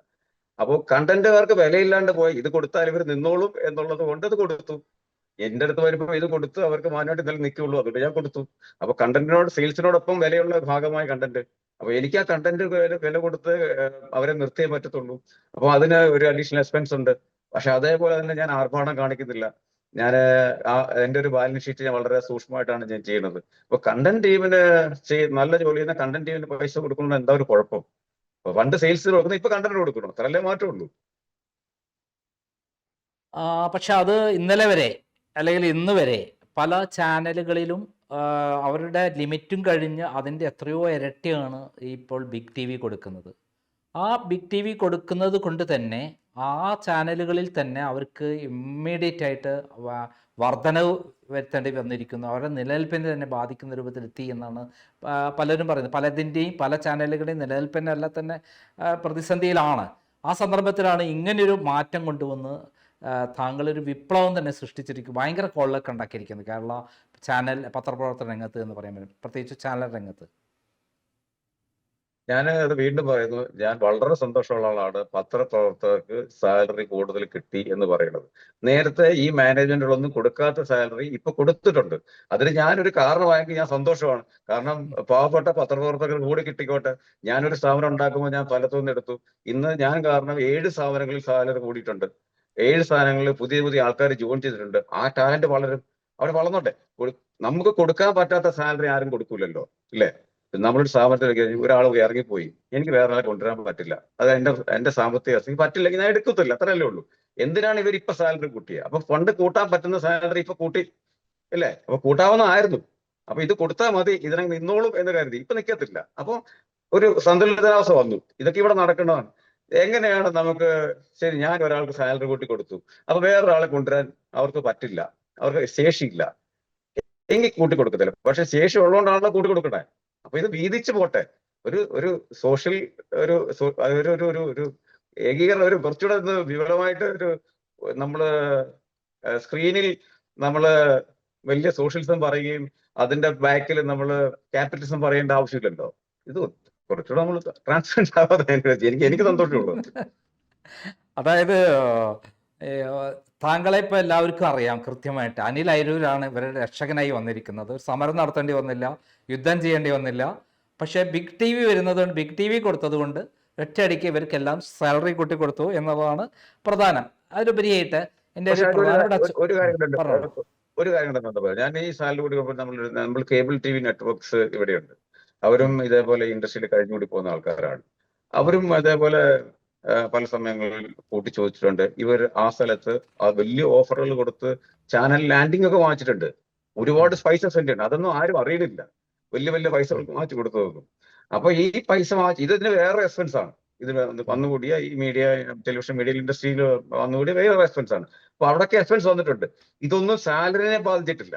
അപ്പോൾ കണ്ടന്റുകാർക്ക് വിലയില്ലാണ്ട് പോയി ഇത് കൊടുത്താൽ ഇവർ നിന്നോളും എന്നുള്ളത് കൊണ്ട് അത് കൊടുത്തു. എന്റെ അടുത്ത് വരുമ്പോൾ ഇത് കൊടുത്ത് അവർക്ക് മാനമായിട്ട് നില നിൽക്കുള്ളൂ, അതുകൊണ്ട് ഞാൻ കൊടുത്തു. അപ്പൊ കണ്ടന്റിനോട്, സെയിൽസിനോടൊപ്പം വിലയുള്ള ഭാഗമായി കണ്ടന്റ്. അപ്പൊ എനിക്ക് ആ കണ്ടന്റ് വില കൊടുത്ത് അവരെ നിർത്തിയേ പറ്റത്തുള്ളൂ. അപ്പൊ അതിന് ഒരു അഡീഷണൽ എക്സ്പെൻസ് ഉണ്ട്. പക്ഷെ അതേപോലെ തന്നെ ഞാൻ ആർഭാടം കാണിക്കുന്നില്ല. ഞാൻ എന്റെ ഒരു ബാലൻസ് ഷീറ്റ് ഞാൻ വളരെ സൂക്ഷ്മമായിട്ടാണ് ഞാൻ ചെയ്യുന്നത്. അപ്പൊ കണ്ടന്റ് ടീമിന് നല്ല ജോലി ചെയ്യുന്ന കണ്ടന്റ് ടീമിന് പൈസ കൊടുക്കുന്നത് എന്താ ഒരു കുഴപ്പം? പണ്ട് സെയിൽസ് കൊടുക്കുന്നത് ഇപ്പൊ കണ്ടന്റ് കൊടുക്കണം, അത്രല്ലേ മാറ്റമുള്ളൂ. പക്ഷെ അത് ഇന്നലെ വരെ അല്ലെങ്കിൽ ഇന്ന് വരെ പല ചാനലുകളിലും അവരുടെ ലിമിറ്റും കഴിഞ്ഞ് അതിൻ്റെ എത്രയോ ഇരട്ടിയാണ് ഇപ്പോൾ ബിഗ് ടി വി കൊടുക്കുന്നത്. ആ ബിഗ് ടി വി കൊടുക്കുന്നത് കൊണ്ട് തന്നെ ആ ചാനലുകളിൽ തന്നെ അവർക്ക് ഇമ്മീഡിയറ്റ് ആയിട്ട് വർധനവ് വരുത്തേണ്ടി വന്നിരിക്കുന്നു. അവരുടെ നിലനിൽപ്പിനെ തന്നെ ബാധിക്കുന്ന രൂപത്തിലെത്തി എന്നാണ് പലരും പറയുന്നത്. പല ചാനലുകളുടെയും നിലനിൽപ്പിനെല്ലാം തന്നെ പ്രതിസന്ധിയിലാണ്. ആ സന്ദർഭത്തിലാണ് ഇങ്ങനെയൊരു മാറ്റം കൊണ്ടുവന്ന് താങ്കളൊരു വിപ്ലവം തന്നെ സൃഷ്ടിച്ചിരിക്കും. ഭയങ്കര കൊള്ളൊക്കെ ഉണ്ടാക്കിയിരിക്കുന്നത് കേരള ചാനൽ പത്രപ്രവർത്തന രംഗത്ത് എന്ന് പറയാൻ പറ്റും, പ്രത്യേകിച്ച് ചാനൽ രംഗത്ത്. ഞാൻ അത് വീണ്ടും പറയുന്നു, ഞാൻ വളരെ സന്തോഷമുള്ള ആളാണ് പത്രപ്രവർത്തകർക്ക് സാലറി കൂടുതൽ കിട്ടി എന്ന് പറയുന്നത്. നേരത്തെ ഈ മാനേജ്മെന്റുകളൊന്നും കൊടുക്കാത്ത സാലറി ഇപ്പൊ കൊടുത്തിട്ടുണ്ട്. അതിന് ഞാനൊരു കാരണമായെങ്കിൽ ഞാൻ സന്തോഷമാണ്. കാരണം പാവപ്പെട്ട പത്രപ്രവർത്തകർ കൂടി കിട്ടിക്കോട്ടെ. ഞാനൊരു സ്ഥാപനം ഉണ്ടാക്കുമ്പോൾ ഞാൻ പലത്തുനിന്ന് എടുത്തു. ഇന്ന് ഞാൻ കാരണം 7 സ്ഥാപനങ്ങളിൽ സാലറി കൂടിയിട്ടുണ്ട്. 7 സ്ഥാനങ്ങളിൽ പുതിയ പുതിയ ആൾക്കാർ ജോയിൻ ചെയ്തിട്ടുണ്ട്. ആ ടാലന്റ് വളരും, അവിടെ വളർന്നോട്ടെ. നമുക്ക് കൊടുക്കാൻ പറ്റാത്ത സാലറി ആരും കൊടുക്കൂലല്ലോ, ഇല്ലേ? നമ്മളൊരു സ്ഥാപനത്തിലേക്ക് ഒരാൾ ഇറങ്ങിപ്പോയി, എനിക്ക് വേറെ ആളെ കൊണ്ടുവരാൻ പറ്റില്ല, അത് എന്റെ സാമ്പത്തിക അവസ്ഥ പറ്റില്ലെങ്കിൽ ഞാൻ എടുക്കത്തില്ല, അത്രയല്ലേ ഉള്ളൂ. എന്തിനാണ് ഇവർ ഇപ്പൊ സാലറി കൂട്ടിയത്? അപ്പൊ ഫണ്ട് കൂട്ടാൻ പറ്റുന്ന സാലറി ഇപ്പൊ കൂട്ടി, അല്ലേ? അപ്പൊ കൂട്ടാവുന്നതായിരുന്നു. അപ്പൊ ഇത് കൊടുത്താൽ മതി, ഇതിനെ നിന്നോളും എന്ന് കരുതി. ഇപ്പൊ നിൽക്കത്തില്ല. അപ്പൊ ഒരു സന്തുലിതാവസ്ഥ വന്നു. ഇതൊക്കെ ഇവിടെ നടക്കേണ്ടതാണ്. എങ്ങനെയാണ് നമുക്ക്, ശരി ഞാൻ ഒരാൾക്ക് സാലറി കൂട്ടി കൊടുത്തു, അപ്പൊ വേറൊരാളെ കൊണ്ടുവരാൻ അവർക്ക് പറ്റില്ല, അവർക്ക് ശേഷിയില്ല എങ്കിൽ കൂട്ടി കൊടുക്കത്തില്ല. പക്ഷെ ശേഷി ഉള്ളതുകൊണ്ടാണല്ലോ കൂട്ടി കൊടുക്കണേ. അപ്പൊ ഇത് വീതിച്ചു പോട്ടെ. ഒരു സോഷ്യൽ ഒരു ഒരു ഏകീകരണം, ഒരു കുറച്ചുകൂടെ വിപുലമായിട്ട് നമ്മള് സ്ക്രീനിൽ നമ്മള് വലിയ സോഷ്യലിസം പറയുകയും അതിന്റെ ബാക്കിൽ നമ്മള് ക്യാപിറ്റലിസം പറയേണ്ട ആവശ്യമില്ലല്ലോ. ഇത് കുറച്ചുകൂടെ നമ്മൾ ട്രാൻസ്പെറന്റ് ആവാതെ എനിക്ക് സന്തോഷമുള്ളൂ. അതായത് താങ്കളെ ഇപ്പോൾ എല്ലാവർക്കും അറിയാം കൃത്യമായിട്ട്. അനിൽ അരൂരാണ് ഇവരുടെ രക്ഷകനായി വന്നിരിക്കുന്നത്. ഒരു സമരം നടത്തേണ്ടി വന്നില്ല, യുദ്ധം ചെയ്യേണ്ടി വന്നില്ല. പക്ഷേ ബിഗ് ടി വി വരുന്നതുകൊണ്ട്, ബിഗ് ടി വി കൊടുത്തതുകൊണ്ട് ഒറ്റയടിക്ക് ഇവർക്കെല്ലാം സാലറി കൂട്ടി കൊടുത്തു എന്നുള്ളതാണ് പ്രധാനം. അതിലുപരിയായിട്ട് എൻ്റെ ഒരു പക്ഷെ പ്രധാനപ്പെട്ട ഒരു കാര്യം കണ്ടുണ്ട്, പറഞ്ഞോളൂ. ഒരു കാര്യം കണ്ടെന്ന് പറയാം. ഞാൻ ഈ സാലറി കൂടി നമ്മൾ കേബിൾ ടി വി നെറ്റ്വർക്ക്സ് ഇവിടെയുണ്ട്. അവരും ഇതേപോലെ ഇൻഡസ്ട്രിയിൽ കഴിഞ്ഞുകൂടി പോകുന്ന ആൾക്കാരാണ്. അവരും അതേപോലെ പല സമയങ്ങളിൽ കൂട്ടി ചോദിച്ചിട്ടുണ്ട്. ഇവർ ആ സ്ഥലത്ത് ആ വലിയ ഓഫറുകൾ കൊടുത്ത് ചാനൽ ലാൻഡിംഗ് ഒക്കെ വാങ്ങിച്ചിട്ടുണ്ട്. ഒരുപാട് പൈസ സ്പെൻഡ് ഉണ്ട്. അതൊന്നും ആരും അറിയണില്ല. വലിയ വലിയ പൈസകൾക്ക് മാറ്റി കൊടുത്തു നോക്കും. അപ്പൊ ഈ പൈസ ഇതിന് വേറെ എക്സ്പെൻസ് ആണ്. ഇത് വന്നുകൂടിയ ഈ മീഡിയ, ടെലിവിഷൻ മീഡിയ ഇൻഡസ്ട്രിയിൽ വന്നുകൂടിയ വേറെ എക്സ്പെൻസ് ആണ്. അപ്പൊ അവിടൊക്കെ എക്സ്പെൻസ് വന്നിട്ടുണ്ട്. ഇതൊന്നും സാലറിനെ ബാധിച്ചിട്ടില്ല.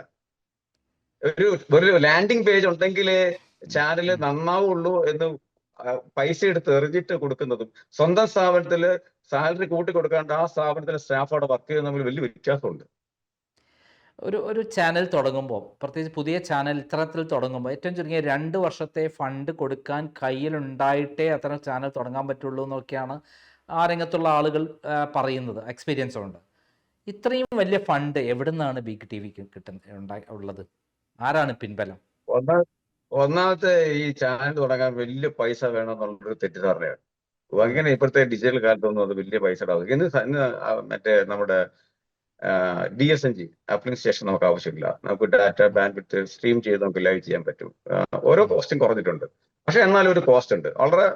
ഒരു ലാൻഡിംഗ് പേജ് ഉണ്ടെങ്കിലേ ചാനൽ നന്നാവുള്ളൂ എന്ന് പൈസ എടുത്ത് എറിഞ്ഞിട്ട് കൊടുക്കുന്നതും സ്വന്തം സ്ഥാപനത്തില് സാലറി കൂട്ടി കൊടുക്കാണ്ട് ആ സ്ഥാപനത്തിലെ സ്റ്റാഫ് അവിടെ വർക്ക് ചെയ്യുന്ന തമ്മിൽ വലിയ വ്യത്യാസമുണ്ട്. ഒരു ചാനൽ തുടങ്ങുമ്പോൾ, പ്രത്യേകിച്ച് പുതിയ ചാനൽ ഇത്തരത്തിൽ തുടങ്ങുമ്പോൾ, ഏറ്റവും ചുരുങ്ങിയ 2 വർഷത്തെ ഫണ്ട് കൊടുക്കാൻ കയ്യിലുണ്ടായിട്ടേ അത്തരം ചാനൽ തുടങ്ങാൻ പറ്റുള്ളൂ എന്നൊക്കെയാണ് ആ രംഗത്തുള്ള ആളുകൾ പറയുന്നത്, എക്സ്പീരിയൻസ് ഉണ്ട്. ഇത്രയും വലിയ ഫണ്ട് എവിടെ നിന്നാണ് ബിഗ് ടി വിക്ക് ഉള്ളത്? ആരാണ് പിൻബലം? ഒന്നാമത്തെ ഈ ചാനൽ തുടങ്ങാൻ വലിയ പൈസ വേണമെന്നുള്ളൊരു തെറ്റിദ്ധാരണയാണ്. അങ്ങനെ ഇപ്പോഴത്തെ ഡിജിറ്റൽ കാലത്തൊന്നും അത് വലിയ പൈസ ഉണ്ടാവും. ഇന്ന് മറ്റേ നമ്മുടെ DSNG അപ്ലിംഗ് സ്റ്റേഷൻ നമുക്ക് ആവശ്യമില്ല. നമുക്ക് ഡാറ്റ ബാൻഡ്വിഡ്ത്ത് സ്ട്രീം ചെയ്ത് നമുക്ക് ലൈവ് ചെയ്യാൻ പറ്റും. ഓരോ കോസ്റ്റും കുറഞ്ഞിട്ടുണ്ട്. പക്ഷെ എന്നാലും ഒരു കോസ്റ്റ് ഉണ്ട്. വളരെ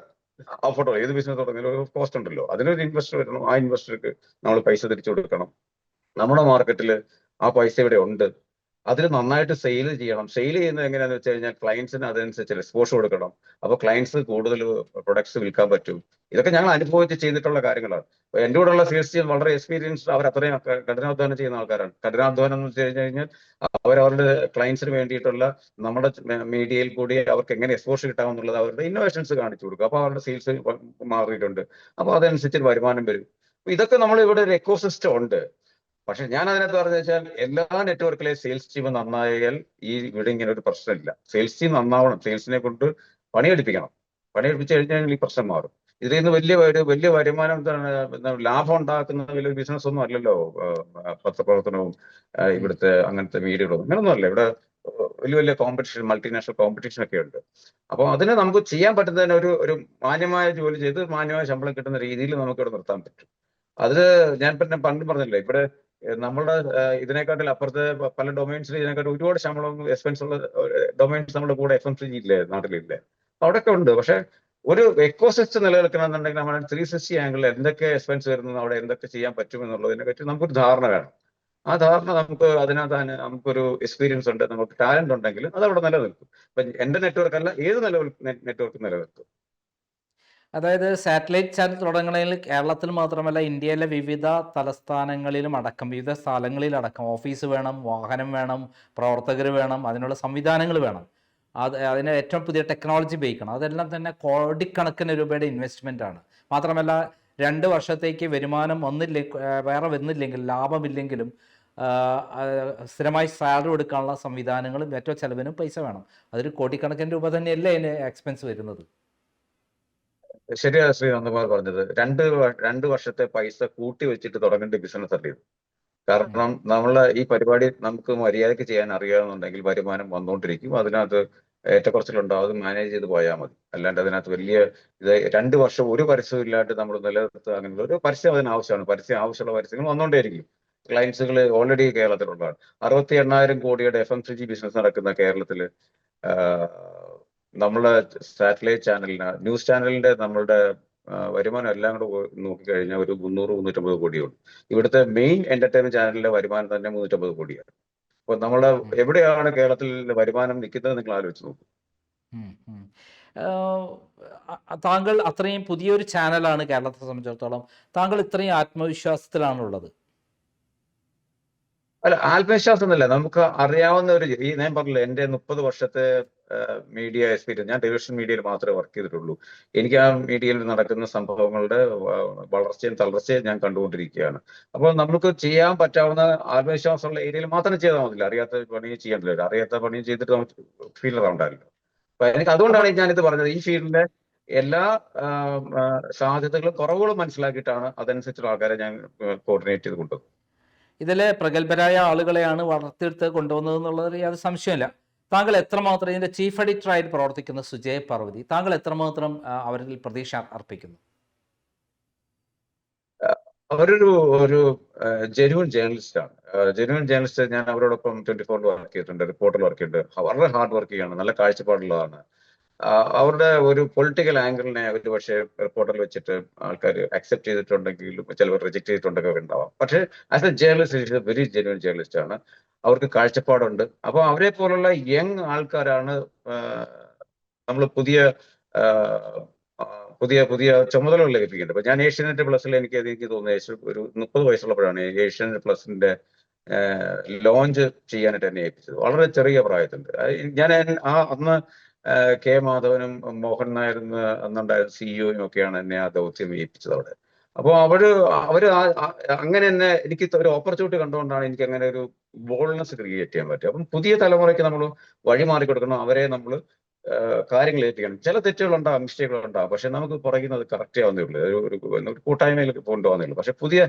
അഫോർഡബിൾ. ഏത് ബിസിനസ് തുടങ്ങിയാലും ഒരു കോസ്റ്റ് ഉണ്ടല്ലോ. അതിനൊരു ഇൻവെസ്റ്റർ വരണം. ആ ഇൻവെസ്റ്റർക്ക് നമ്മൾ പൈസ തിരിച്ചു കൊടുക്കണം. നമ്മുടെ മാർക്കറ്റിൽ ആ പൈസ ഇവിടെ ഉണ്ട്. അതിൽ നന്നായിട്ട് സെയിൽ ചെയ്യണം. സെയിൽ ചെയ്യുന്നത് എങ്ങനെയാണെന്ന് വെച്ച് കഴിഞ്ഞാൽ ക്ലയൻസിന് അതനുസരിച്ച് എക്സ്പോഷർ കൊടുക്കണം. അപ്പൊ ക്ലയൻസ് കൂടുതൽ പ്രൊഡക്ട്സ് വിൽക്കാൻ പറ്റും. ഇതൊക്കെ ഞങ്ങൾ അനുഭവിച്ച് ചെയ്തിട്ടുള്ള കാര്യങ്ങളാണ്. എന്റെ കൂടെയുള്ള സെയിൽസ് ടീം വളരെ എക്സ്പീരിയൻസ്ഡ്, അവർ അത്രയും കഠിനാധ്വാനം ചെയ്യുന്ന ആൾക്കാരാണ്. കഠിനാധ്വാനം എന്ന് വെച്ച് കഴിഞ്ഞാൽ അവരവരുടെ ക്ലയൻസിന് വേണ്ടിയിട്ടുള്ള നമ്മുടെ മീഡിയയിൽ കൂടി അവർക്ക് എങ്ങനെ എക്സ്പോഷർ കിട്ടാമെന്നുള്ളത് അവരുടെ ഇന്നോവേഷൻസ് കാണിച്ചു കൊടുക്കും. അപ്പൊ അവരുടെ സെയിൽസ് മാറിയിട്ടുണ്ട്. അപ്പൊ അതനുസരിച്ച് വരുമാനം വരും. ഇതൊക്കെ നമ്മൾ ഇവിടെ ഒരു എക്കോസിസ്റ്റം ഉണ്ട്. പക്ഷെ ഞാൻ അതിനകത്ത് പറഞ്ഞു വെച്ചാൽ എല്ലാ നെറ്റ്വർക്കിലെ സെയിൽസ് ടീം നന്നായാൽ ഇവിടെ ഇങ്ങനെ ഒരു പ്രശ്നമില്ല. സെയിൽസ് ടീം നന്നാവണം. സെയിൽസിനെ കൊണ്ട് പണിയെടുപ്പിക്കണം. പണിയെടുപ്പിച്ച് കഴിഞ്ഞാൽ ഈ പ്രശ്നം മാറും. ഇതിൽ നിന്ന് വലിയ വരുമാനം, ലാഭം ഉണ്ടാക്കുന്ന വലിയ ബിസിനസ് ഒന്നും അല്ലല്ലോ പത്രപ്രവർത്തനവും ഇവിടുത്തെ അങ്ങനത്തെ മീഡിയകളൊന്നും. അങ്ങനൊന്നും അല്ല. ഇവിടെ വലിയ കോമ്പറ്റീഷൻ, മൾട്ടിനാഷണൽ കോമ്പറ്റീഷൻ ഒക്കെ ഉണ്ട്. അപ്പോൾ അതിന് നമുക്ക് ചെയ്യാൻ പറ്റുന്നതിന് ഒരു മാന്യമായ ജോലി ചെയ്ത് മാന്യമായ ശമ്പളം കിട്ടുന്ന രീതിയിൽ നമുക്ക് ഇവിടെ നിർത്താൻ പറ്റും. അതില് ഞാൻ പണ്ട് പറഞ്ഞില്ലേ, ഇവിടെ നമ്മളുടെ ഇതിനെക്കാട്ടിൽ അപ്പുറത്തെ പല ഡൊമൈൻസിൽ ഇതിനെക്കാട്ടിൽ ഒരുപാട് ശമ്പളം എക്സ്പെൻസ് ഉള്ള ഡൊമൈൻസ് നമ്മുടെ കൂടെ FMCG ഇല്ലേ, നാട്ടിലില്ലേ. അവിടെയൊക്കെ ഉണ്ട്. പക്ഷെ ഒരു എക്കോസിസ്റ്റം നിലനിൽക്കണമെന്നുണ്ടെങ്കിൽ നമ്മൾ 360 ആംഗിളിൽ എന്തൊക്കെ എക്സ്പെൻസ് വരുന്നത്, അവിടെ എന്തൊക്കെ ചെയ്യാൻ പറ്റും എന്നുള്ളതിനെ പറ്റി നമുക്കൊരു ധാരണ വേണം. ആ ധാരണ അതിനകത്ത് നമുക്കൊരു എക്സ്പീരിയൻസ് ഉണ്ട്, നമുക്ക് ടാലന്റ് ഉണ്ടെങ്കിൽ അത് അവിടെ നിലനിൽക്കും. ഇപ്പൊ എന്റെ നെറ്റ്വർക്ക് അല്ല, ഏത് നെറ്റ്വർക്ക് നിലനിൽക്കും. അതായത് സാറ്റലൈറ്റ് ചാനൽ തുടങ്ങണമെങ്കിൽ കേരളത്തിൽ മാത്രമല്ല, ഇന്ത്യയിലെ വിവിധ തലസ്ഥാനങ്ങളിലും അടക്കം, വിവിധ സ്ഥലങ്ങളിലടക്കം ഓഫീസ് വേണം, വാഹനം വേണം, പ്രവർത്തകർ വേണം, അതിനുള്ള സംവിധാനങ്ങൾ വേണം. അതിന് ഏറ്റവും പുതിയ ടെക്നോളജി ഉപയോഗിക്കണം. അതെല്ലാം തന്നെ കോടിക്കണക്കിന് രൂപയുടെ ഇൻവെസ്റ്റ്മെൻ്റ് ആണ്. മാത്രമല്ല 2 വർഷത്തേക്ക് വരുമാനം വേറെ വന്നില്ലെങ്കിൽ, ലാഭമില്ലെങ്കിലും സ്ഥിരമായി സാലറി കൊടുക്കാനുള്ള സംവിധാനങ്ങളും ഏറ്റവും ചെലവിനും പൈസ വേണം. അതൊരു കോടിക്കണക്കിന് രൂപ തന്നെയല്ലേ അതിന് എക്സ്പെൻസ് വരുന്നത്. ശരിയാ ശ്രീ നന്ദകുമാർ പറഞ്ഞത്. 2 വർഷത്തെ പൈസ കൂട്ടി വെച്ചിട്ട് തുടങ്ങേണ്ട ബിസിനസ് അല്ല ഇത്. കാരണം നമ്മളെ ഈ പരിപാടി നമുക്ക് മര്യാദയ്ക്ക് ചെയ്യാൻ അറിയാമെന്നുണ്ടെങ്കിൽ വരുമാനം വന്നുകൊണ്ടിരിക്കും. അതിനകത്ത് ഏറ്റക്കുറച്ചിലുണ്ടാവും. അത് മാനേജ് ചെയ്ത് പോയാൽ മതി. അല്ലാണ്ട് അതിനകത്ത് ഇത് 2 വർഷം ഒരു പരസ്യവും ഇല്ലാണ്ട് നമ്മൾ നിലനിർത്തുക, അങ്ങനെ ഒരു പരസ്യം അതിന് ആവശ്യമാണ്. ആവശ്യമുള്ള പരസ്യങ്ങൾ വന്നുകൊണ്ടേയിരിക്കും. ക്ലയൻസുകൾ ഓൾറെഡി കേരളത്തിലുള്ളതാണ്. 68,000 കോടിയുടെ FMCG ബിസിനസ് നടക്കുന്ന കേരളത്തിൽ നമ്മളെ സാറ്റലൈറ്റ് ചാനലിന്, ന്യൂസ് ചാനലിന്റെ നമ്മളുടെ വരുമാനം എല്ലാം കൂടെ നോക്കിക്കഴിഞ്ഞാൽ ഒരു 300-350 കോടിയുണ്ട്. ഇവിടുത്തെ മെയിൻ എന്റർടൈൻമെന്റ് ചാനലിന്റെ വരുമാനം തന്നെ 350 കോടിയാണ്. അപ്പൊ നമ്മളെ എവിടെയാണ് കേരളത്തിൽ വരുമാനം നിൽക്കുന്നത് നിങ്ങൾ ആലോചിച്ച് നോക്കും. താങ്കൾ അത്രയും പുതിയൊരു ചാനലാണ് കേരളത്തെ സംബന്ധിച്ചിടത്തോളം. താങ്കൾ ഇത്രയും ആത്മവിശ്വാസത്തിലാണുള്ളത്? അല്ല, ആത്മവിശ്വാസം എന്നല്ല, നമുക്ക് അറിയാവുന്ന ഞാൻ പറഞ്ഞില്ല, എന്റെ 30 വർഷത്തെ മീഡിയ എക്സ്പീരിയൻസ്. ഞാൻ ടെലിവിഷൻ മീഡിയയിൽ മാത്രമേ വർക്ക് ചെയ്തിട്ടുള്ളൂ. എനിക്ക് ആ മീഡിയയിൽ നടക്കുന്ന സംഭവങ്ങളുടെ വളർച്ചയും തളർച്ചയും ഞാൻ കണ്ടുകൊണ്ടിരിക്കുകയാണ്. അപ്പോൾ നമുക്ക് ചെയ്യാൻ പറ്റാവുന്ന ആത്മവിശ്വാസമുള്ള ഏരിയയിൽ മാത്രം ചെയ്താൽ മതില്ല. അറിയാത്ത പണി ചെയ്യാൻ പറ്റില്ല. അറിയാത്ത പണി ചെയ്തിട്ട് നമുക്ക് ഫീലർ ഉണ്ടാവില്ല. അപ്പൊ എനിക്ക് അതുകൊണ്ടാണ് ഞാനിത് പറഞ്ഞത്. ഈ ഫീൽഡിലെ എല്ലാ സാധ്യതകളും കുറവുകളും മനസ്സിലാക്കിയിട്ടാണ് അതനുസരിച്ചുള്ള ആൾക്കാരെ ഞാൻ കോർഡിനേറ്റ് ചെയ്ത് കൊണ്ടുവന്നത്. ഇതിലെ പ്രഗത്ഭരായ ആളുകളെയാണ് വളർത്തിയെടുത്ത് കൊണ്ടുവന്നത് എന്നുള്ളത് യാതൊരു സംശയമില്ല. താങ്കൾ എത്രമാത്രം ഇതിന്റെ ചീഫ് എഡിറ്ററായിട്ട് പ്രവർത്തിക്കുന്ന സുജയ് പർവതി, താങ്കൾ എത്രമാത്രം അവരിൽ പ്രതീക്ഷ അർപ്പിക്കുന്നു? അവരൊരു ഒരു ജെന്യുവൻ ജേർണലിസ്റ്റ് ആണ്. Genuine journalist. ഞാൻ അവരോടൊപ്പം 24 വർക്ക് ചെയ്തിട്ടുണ്ട്, റിപ്പോർട്ടറിൽ വർക്ക് ചെയ്തിട്ടുണ്ട്. വളരെ ഹാർഡ് വർക്കിംഗ് ആണ്, നല്ല കാഴ്ചപ്പാടുള്ളതാണ്. അവരുടെ ഒരു പൊളിറ്റിക്കൽ ആംഗിളിനെ ഒരു പക്ഷേ റിപ്പോർട്ടറിൽ വെച്ചിട്ട് ആൾക്കാർ അക്സെപ്റ്റ് ചെയ്തിട്ടുണ്ടെങ്കിലും ചിലവർ റിജക്ട് ചെയ്തിട്ടുണ്ടെങ്കിൽ ഉണ്ടാവാം. പക്ഷേ as A journalist very genuine journalist ആണ്. അവർക്ക് കാഴ്ചപ്പാടുണ്ട്. അപ്പോൾ അവരെ പോലുള്ള യങ് ആൾക്കാരാണ് നമ്മൾ പുതിയ ആ, ആ, പുതിയ പുതിയ ചുമതലകൾ ലഭിക്കേണ്ടത്. ഇപ്പൊ ഞാൻ ഏഷ്യാനെറ്റ് പ്ലസിൽ എനിക്ക് തോന്നുന്നത് ഒരു 30 വയസ്സുള്ളപ്പോഴാണ് ഏഷ്യാനെറ്റ് പ്ലസിന്റെ ലോഞ്ച് ചെയ്യാനായിട്ട് എന്നെ ഏൽപ്പിച്ചത്. വളരെ ചെറിയ പ്രായത്തിൽ. ഞാൻ അന്ന് കെ മാധവനും മോഹൻ നായർ അന്നുണ്ടായിരുന്ന സിഇഒയും ഒക്കെയാണ് എന്നെ ആ ദൗത്യം ഏൽപ്പിച്ചത് അവിടെ. അപ്പോൾ അവര് അങ്ങനെ തന്നെ എനിക്ക് ഒരു ഓപ്പർച്യൂണിറ്റി കണ്ടുകൊണ്ടാണ് എനിക്ക് അങ്ങനെ ഒരു ബോൾഡ്നെസ് ക്രിയേറ്റ് ചെയ്യാൻ പറ്റും. അപ്പം പുതിയ തലമുറയ്ക്ക് നമ്മൾ വഴി മാറി കൊടുക്കണം, അവരെ നമ്മൾ കാര്യങ്ങൾ ഏൽപ്പിക്കണം. ചില തെറ്റുകളുണ്ടാവും, മിസ്റ്റേക്കുകളുണ്ടാവും, പക്ഷെ നമുക്ക് പുറകിൽ കറക്റ്റ് ആവുന്നേ ഉള്ളൂ. ഒരു കൂട്ടായ്മയിൽ കൊണ്ടുപോകുന്നേ ഉള്ളൂ. പക്ഷെ പുതിയ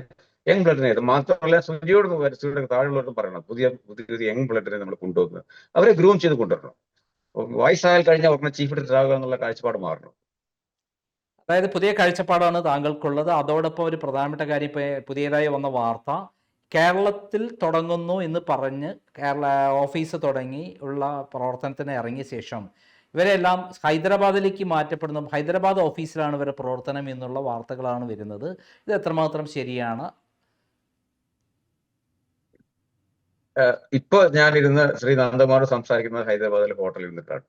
യങ് ബ്ലഡിനെ, ഇത് മാത്രമല്ല സുജിയുടെ താഴെയുള്ളവരും പറയണം, പുതിയ പുതിയ യങ് ബ്ലഡിനെ നമ്മൾ കൊണ്ടുവന്ന് അവരെ ഗ്രൂം ചെയ്ത് കൊണ്ടുവരണം. വയസ്സായാൽ കഴിഞ്ഞാൽ ഉടനെ ചീഫ് എഡിറ്റർ ആകുക എന്നുള്ള കാഴ്ചപ്പാട് മാറണം. അതായത് പുതിയ കാഴ്ചപ്പാടാണ് താങ്കൾക്കുള്ളത്. അതോടൊപ്പം ഒരു പ്രധാനപ്പെട്ട കാര്യം, ഇപ്പോൾ പുതിയതായി വന്ന വാർത്ത, കേരളത്തിൽ തുടങ്ങുന്നു എന്ന് പറഞ്ഞ് കേരള ഓഫീസ് തുടങ്ങി ഉള്ള പ്രവർത്തനത്തിന് ഇറങ്ങിയ ശേഷം ഇവരെല്ലാം ഹൈദരാബാദിലേക്ക് മാറ്റപ്പെടുന്നു, ഹൈദരാബാദ് ഓഫീസിലാണ് ഇവരുടെ പ്രവർത്തനം എന്നുള്ള വാർത്തകളാണ് വരുന്നത്. ഇത് എത്രമാത്രം ശരിയാണ്? ഇപ്പൊ ഞാനിരുന്ന് ശ്രീ നന്ദകുമാർ സംസാരിക്കുന്നത് ഹൈദരാബാദിലെ ഹോട്ടലിൽ നിന്നിട്ടാണ്.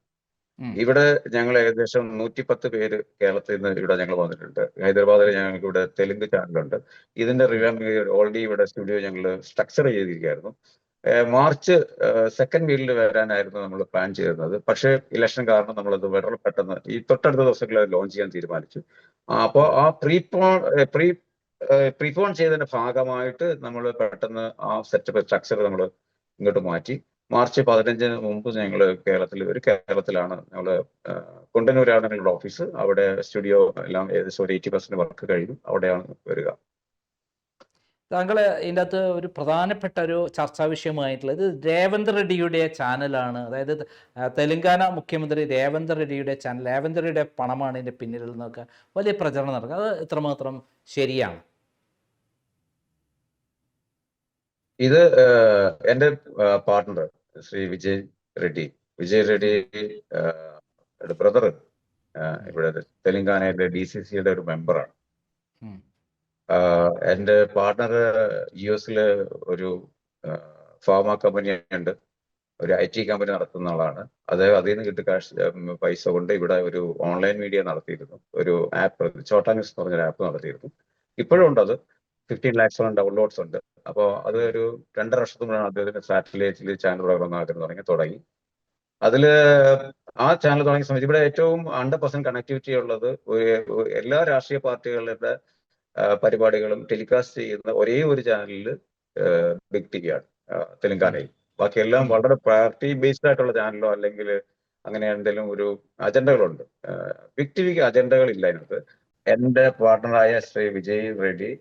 ഇവിടെ ഞങ്ങൾ ഏകദേശം 110 പേര് കേരളത്തിൽ നിന്ന് ഇവിടെ ഞങ്ങൾ വന്നിട്ടുണ്ട്. ഹൈദരാബാദിൽ ഞങ്ങൾക്ക് ഇവിടെ തെലുങ്ക് ചാനലുണ്ട്. ഇതിന്റെ റിവാമ്പ് ഓൾറെഡി ഇവിടെ സ്റ്റുഡിയോ ഞങ്ങൾ സ്ട്രക്ചർ ചെയ്തിരിക്കുകയായിരുന്നു. മാർച്ച് സെക്കൻഡ് വീക്കിൽ വരാനായിരുന്നു നമ്മൾ പ്ലാൻ ചെയ്തിരുന്നത്. പക്ഷേ ഇലക്ഷൻ കാരണം നമ്മളത് വളരെ പെട്ടെന്ന് ഈ തൊട്ടടുത്ത ദിവസങ്ങളിൽ ലോഞ്ച് ചെയ്യാൻ തീരുമാനിച്ചു. അപ്പോൾ ആ പ്രീപോൺ ചെയ്തതിന്റെ ഭാഗമായിട്ട് നമ്മൾ പെട്ടെന്ന് ആ സെറ്റപ്പ് സ്ട്രക്ചർ നമ്മൾ ഇങ്ങോട്ട് മാറ്റി. മാർച്ച് 15 മുമ്പ് ഞങ്ങൾ കേരളത്തിലാണ് ഞങ്ങൾ കൊണ്ടന്നൂരാണ് ഞങ്ങളുടെ ഓഫീസ്. അവിടെ സ്റ്റുഡിയോ എല്ലാം ഏകദേശം ഒരു 80% വർക്ക് കഴിഞ്ഞു. അവിടെയാണ് വരിക. താങ്കൾ ഇതിൻ്റെ അകത്ത് ഒരു പ്രധാനപ്പെട്ട ഒരു ചർച്ചാ വിഷയമായിട്ടുള്ളത് രേവന്ത് റെഡ്ഡിയുടെ ചാനലാണ്. അതായത് തെലങ്കാന മുഖ്യമന്ത്രി രേവന്ത് റെഡ്ഡിയുടെ ചാനൽ, രേവന്ത് റെഡ്ഡിയുടെ പണമാണ് ഇതിൻ്റെ പിന്നിൽ നിന്നൊക്കെ വലിയ പ്രചരണം നടക്കുക. അത് എത്രമാത്രം ശരിയാണ്? ഇത് എൻ്റെ പാർട്ണർ ശ്രീ വിജയ് റെഡ്ഡി ബ്രദർ ഇവിടെ തെലങ്കാനയിലെ DCCയുടെ ഒരു മെമ്പറാണ്. എൻ്റെ പാർട്ണർ US ഒരു ഫാർമ കമ്പനി ഉണ്ട്, ഒരു IT കമ്പനി നടത്തുന്ന ആളാണ്. അതിൽ നിന്ന് കിട്ടിയ പൈസ കൊണ്ട് ഇവിടെ ഒരു ഓൺലൈൻ മീഡിയ നടത്തിയിരുന്നു, ഒരു ആപ്പ്, ചോട്ടാ ന്യൂസ് എന്ന് പറഞ്ഞൊരു ആപ്പ് നടത്തിയിരുന്നു. ഇപ്പോഴും ഉണ്ട് അത്. 15 lakhs ഡൗൺലോഡ്സ് ഉണ്ട്. അപ്പോൾ അത് ഒരു 2.5 വർഷത്തിനുള്ളിലാണ് അദ്ദേഹത്തിന്റെ സാറ്റലൈറ്റിൽ ചാനൽ പ്രകടനം തുടങ്ങി. അതില് ആ ചാനൽ തുടങ്ങിയ സമയത്ത് ഇവിടെ ഏറ്റവും 100% കണക്ടിവിറ്റി ഉള്ളത് എല്ലാ രാഷ്ട്രീയ പാർട്ടികളുടെ പരിപാടികളും ടെലികാസ്റ്റ് ചെയ്യുന്ന ഒരേ ഒരു ചാനലിൽ ബിഗ് ടിവി ആണ് തെലങ്കാനയിൽ. ബാക്കിയെല്ലാം വളരെ പാർട്ടി ബേസ്ഡ് ആയിട്ടുള്ള ചാനലോ അല്ലെങ്കിൽ അങ്ങനെ എന്തെങ്കിലും ഒരു അജണ്ടകളുണ്ട്. ബിഗ് ടിവിക്ക് അജണ്ടകളില്ല അതിനകത്ത്. എന്റെ പാർട്ണറായ ശ്രീ വിജയ് റെഡ്ഡി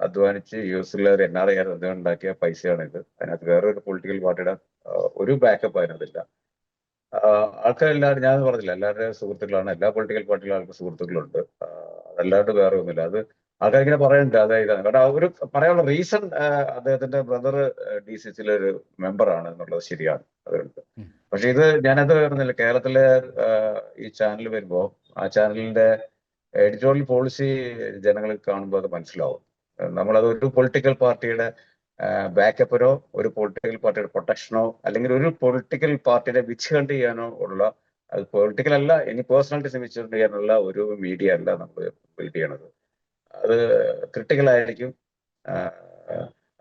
അധ്വാനിച്ച് US ഒരു NRI അദ്ദേഹം ഉണ്ടാക്കിയ പൈസയാണിത്. അതിനകത്ത് വേറൊരു പൊളിറ്റിക്കൽ പാർട്ടിയുടെ ഒരു ബാക്കപ്പ് അതിനകത്തില്ല. ആൾക്കാരെല്ലാവരും, ഞാൻ പറഞ്ഞില്ല, എല്ലാവരുടെയും സുഹൃത്തുക്കളാണ്. എല്ലാ പൊളിറ്റിക്കൽ പാർട്ടിയിലും ആൾക്ക് സുഹൃത്തുക്കളുണ്ട്. അതല്ലാണ്ട് വേറെ ഒന്നുമില്ല. അത് ആൾക്കാരിങ്ങനെ പറയുന്നുണ്ട് അതായത്, കാരണം ഒരു പറയാനുള്ള റീസൺ അദ്ദേഹത്തിന്റെ ബ്രദർ DCCയിലെ ഒരു മെമ്പറാണ് എന്നുള്ളത് ശരിയാണ്, അതുകൊണ്ട്. പക്ഷെ ഇത് ഞാനത് പറഞ്ഞില്ല, കേരളത്തിലെ ഈ ചാനൽ വരുമ്പോ ആ ചാനലിന്റെ എഡിറ്റോറിയൽ പോളിസി ജനങ്ങൾ കാണുമ്പോൾ അത് മനസ്സിലാവും. നമ്മളത് ഒരു പൊളിറ്റിക്കൽ പാർട്ടിയുടെ ബാക്കപ്പിനോ ഒരു പൊളിറ്റിക്കൽ പാർട്ടിയുടെ പ്രൊട്ടക്ഷനോ അല്ലെങ്കിൽ ഒരു പൊളിറ്റിക്കൽ പാർട്ടിയുടെ വിച്ച്ഹണ്ട് ചെയ്യാനോ ഉള്ള, അത് പൊളിറ്റിക്കൽ അല്ല, ഇനി പേഴ്സണാലിറ്റീസ് വിച്ച്ഹണ്ട് ചെയ്യാനുള്ള ഒരു മീഡിയ അല്ല നമ്മൾ ബിൽഡ് ചെയ്യണത്. അത് ക്രിട്ടിക്കലായിരിക്കും.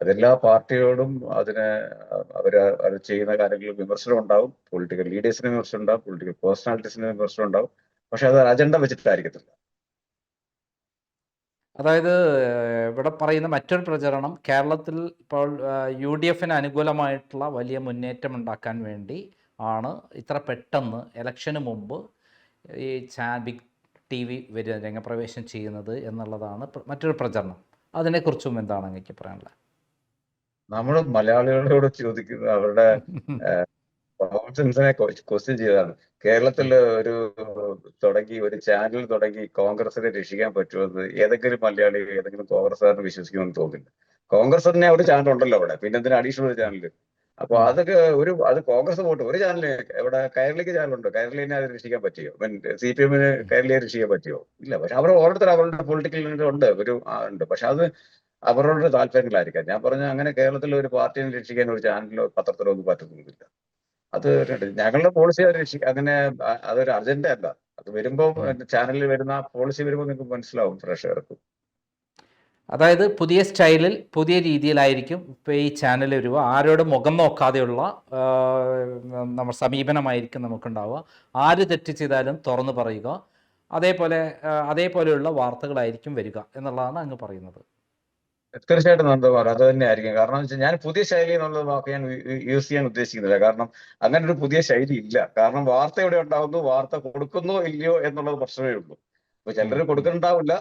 അതെല്ലാ പാർട്ടിയോടും അവർ ചെയ്യുന്ന കാര്യങ്ങളിൽ വിമർശനം ഉണ്ടാവും, പൊളിറ്റിക്കൽ ലീഡേഴ്സിന് വിമർശനം ഉണ്ടാവും, പൊളിറ്റിക്കൽ പേഴ്സണാലിറ്റീസിന് വിമർശനം ഉണ്ടാവും. പക്ഷെ അത് അജണ്ട വെച്ചിട്ടായിരിക്കത്തില്ല. അതായത് ഇവിടെ പറയുന്ന മറ്റൊരു പ്രചരണം, കേരളത്തിൽ ഇപ്പോൾ UDF അനുകൂലമായിട്ടുള്ള വലിയ മുന്നേറ്റം ഉണ്ടാക്കാൻ വേണ്ടി ആണ് ഇത്ര പെട്ടെന്ന് ഇലക്ഷന് മുമ്പ് ഈ TV രംഗപ്രവേശം ചെയ്യുന്നത് എന്നുള്ളതാണ് മറ്റൊരു പ്രചരണം. അതിനെക്കുറിച്ചും എന്താണ് അങ്ങേക്ക് പറയാനുള്ളത്? നമ്മൾ മലയാളികളോട് ചോദിക്കുന്നത് അവരുടെ കോമൺ സെൻസിനെ ക്വസ്റ്റ്യൻ ചെയ്തതാണ്. കേരളത്തിൽ ഒരു ഒരു ചാനൽ തുടങ്ങി കോൺഗ്രസിനെ രക്ഷിക്കാൻ പറ്റുമെന്ന് ഏതെങ്കിലും മലയാളി ഏതെങ്കിലും കോൺഗ്രസ്സുകാരന് വിശ്വസിക്കുമെന്ന് തോന്നില്ല. കോൺഗ്രസ് തന്നെ ഒരു ചാനൽ ഉണ്ടല്ലോ അവിടെ, പിന്നെ എന്തിനാ അഡീഷണൽ ഒരു ചാനൽ? അപ്പൊ അതൊക്കെ അത് കോൺഗ്രസ് പോട്ട് ഒരു ചാനൽ ഇവിടെ കൈരളിക്ക് ചാനലുണ്ട്, കൈരളിനെ അത് രക്ഷിക്കാൻ പറ്റിയോ? CPM കൈരളിയെ രക്ഷിക്കാൻ പറ്റിയോ? ഇല്ല. പക്ഷെ അവർ ഓരോരുത്തർ അവരുടെ പൊളിറ്റിക്കൽ ഉണ്ട്, ഉണ്ട്. പക്ഷെ അത് അവരുടെ താല്പര്യങ്ങളായിരിക്കാം. ഞാൻ പറഞ്ഞ അങ്ങനെ കേരളത്തിലെ ഒരു പാർട്ടിയെ രക്ഷിക്കാൻ ഒരു ചാനലിലോ പത്രത്തിലോ ഒന്നും പറ്റുന്നില്ല. അത് ഞങ്ങളുടെ പോളിസി അങ്ങനെ അതൊരു അജണ്ട അല്ല. അത് വരുമ്പോ ചാനലിൽ വരുന്ന പോളിസി വരുമ്പോൾ നിങ്ങൾക്ക് മനസ്സിലാവും പ്രേക്ഷകർക്ക്. അതായത് പുതിയ സ്റ്റൈലിൽ പുതിയ രീതിയിലായിരിക്കും ഇപ്പോൾ ഈ ചാനൽ വരിക. ആരോട് മുഖം നോക്കാതെയുള്ള നമ്മൾ സമീപനമായിരിക്കും നമുക്കുണ്ടാവുക. ആര് തെറ്റ് ചെയ്താലും തുറന്നു പറയുക, അതേപോലെയുള്ള വാർത്തകളായിരിക്കും വരിക എന്നുള്ളതാണ് അങ്ങ് പറയുന്നത്. തീർച്ചയായിട്ടും നന്ദകുമാർ, അത് തന്നെ ആയിരിക്കും. കാരണം എന്ന് വെച്ചാൽ ഞാൻ പുതിയ ശൈലി എന്നുള്ള വാക്ക് ഞാൻ യൂസ് ചെയ്യാൻ ഉദ്ദേശിക്കുന്നില്ല. കാരണം അങ്ങനെ ഒരു പുതിയ ശൈലി ഇല്ല. കാരണം വാർത്ത എവിടെ ഉണ്ടാകുന്നു, വാർത്ത കൊടുക്കുന്നോ ഇല്ലയോ എന്നുള്ളത് പ്രശ്നമേ ഉള്ളൂ. ഇപ്പൊ ചിലർ കൊടുക്കുന്നുണ്ടാവില്ല.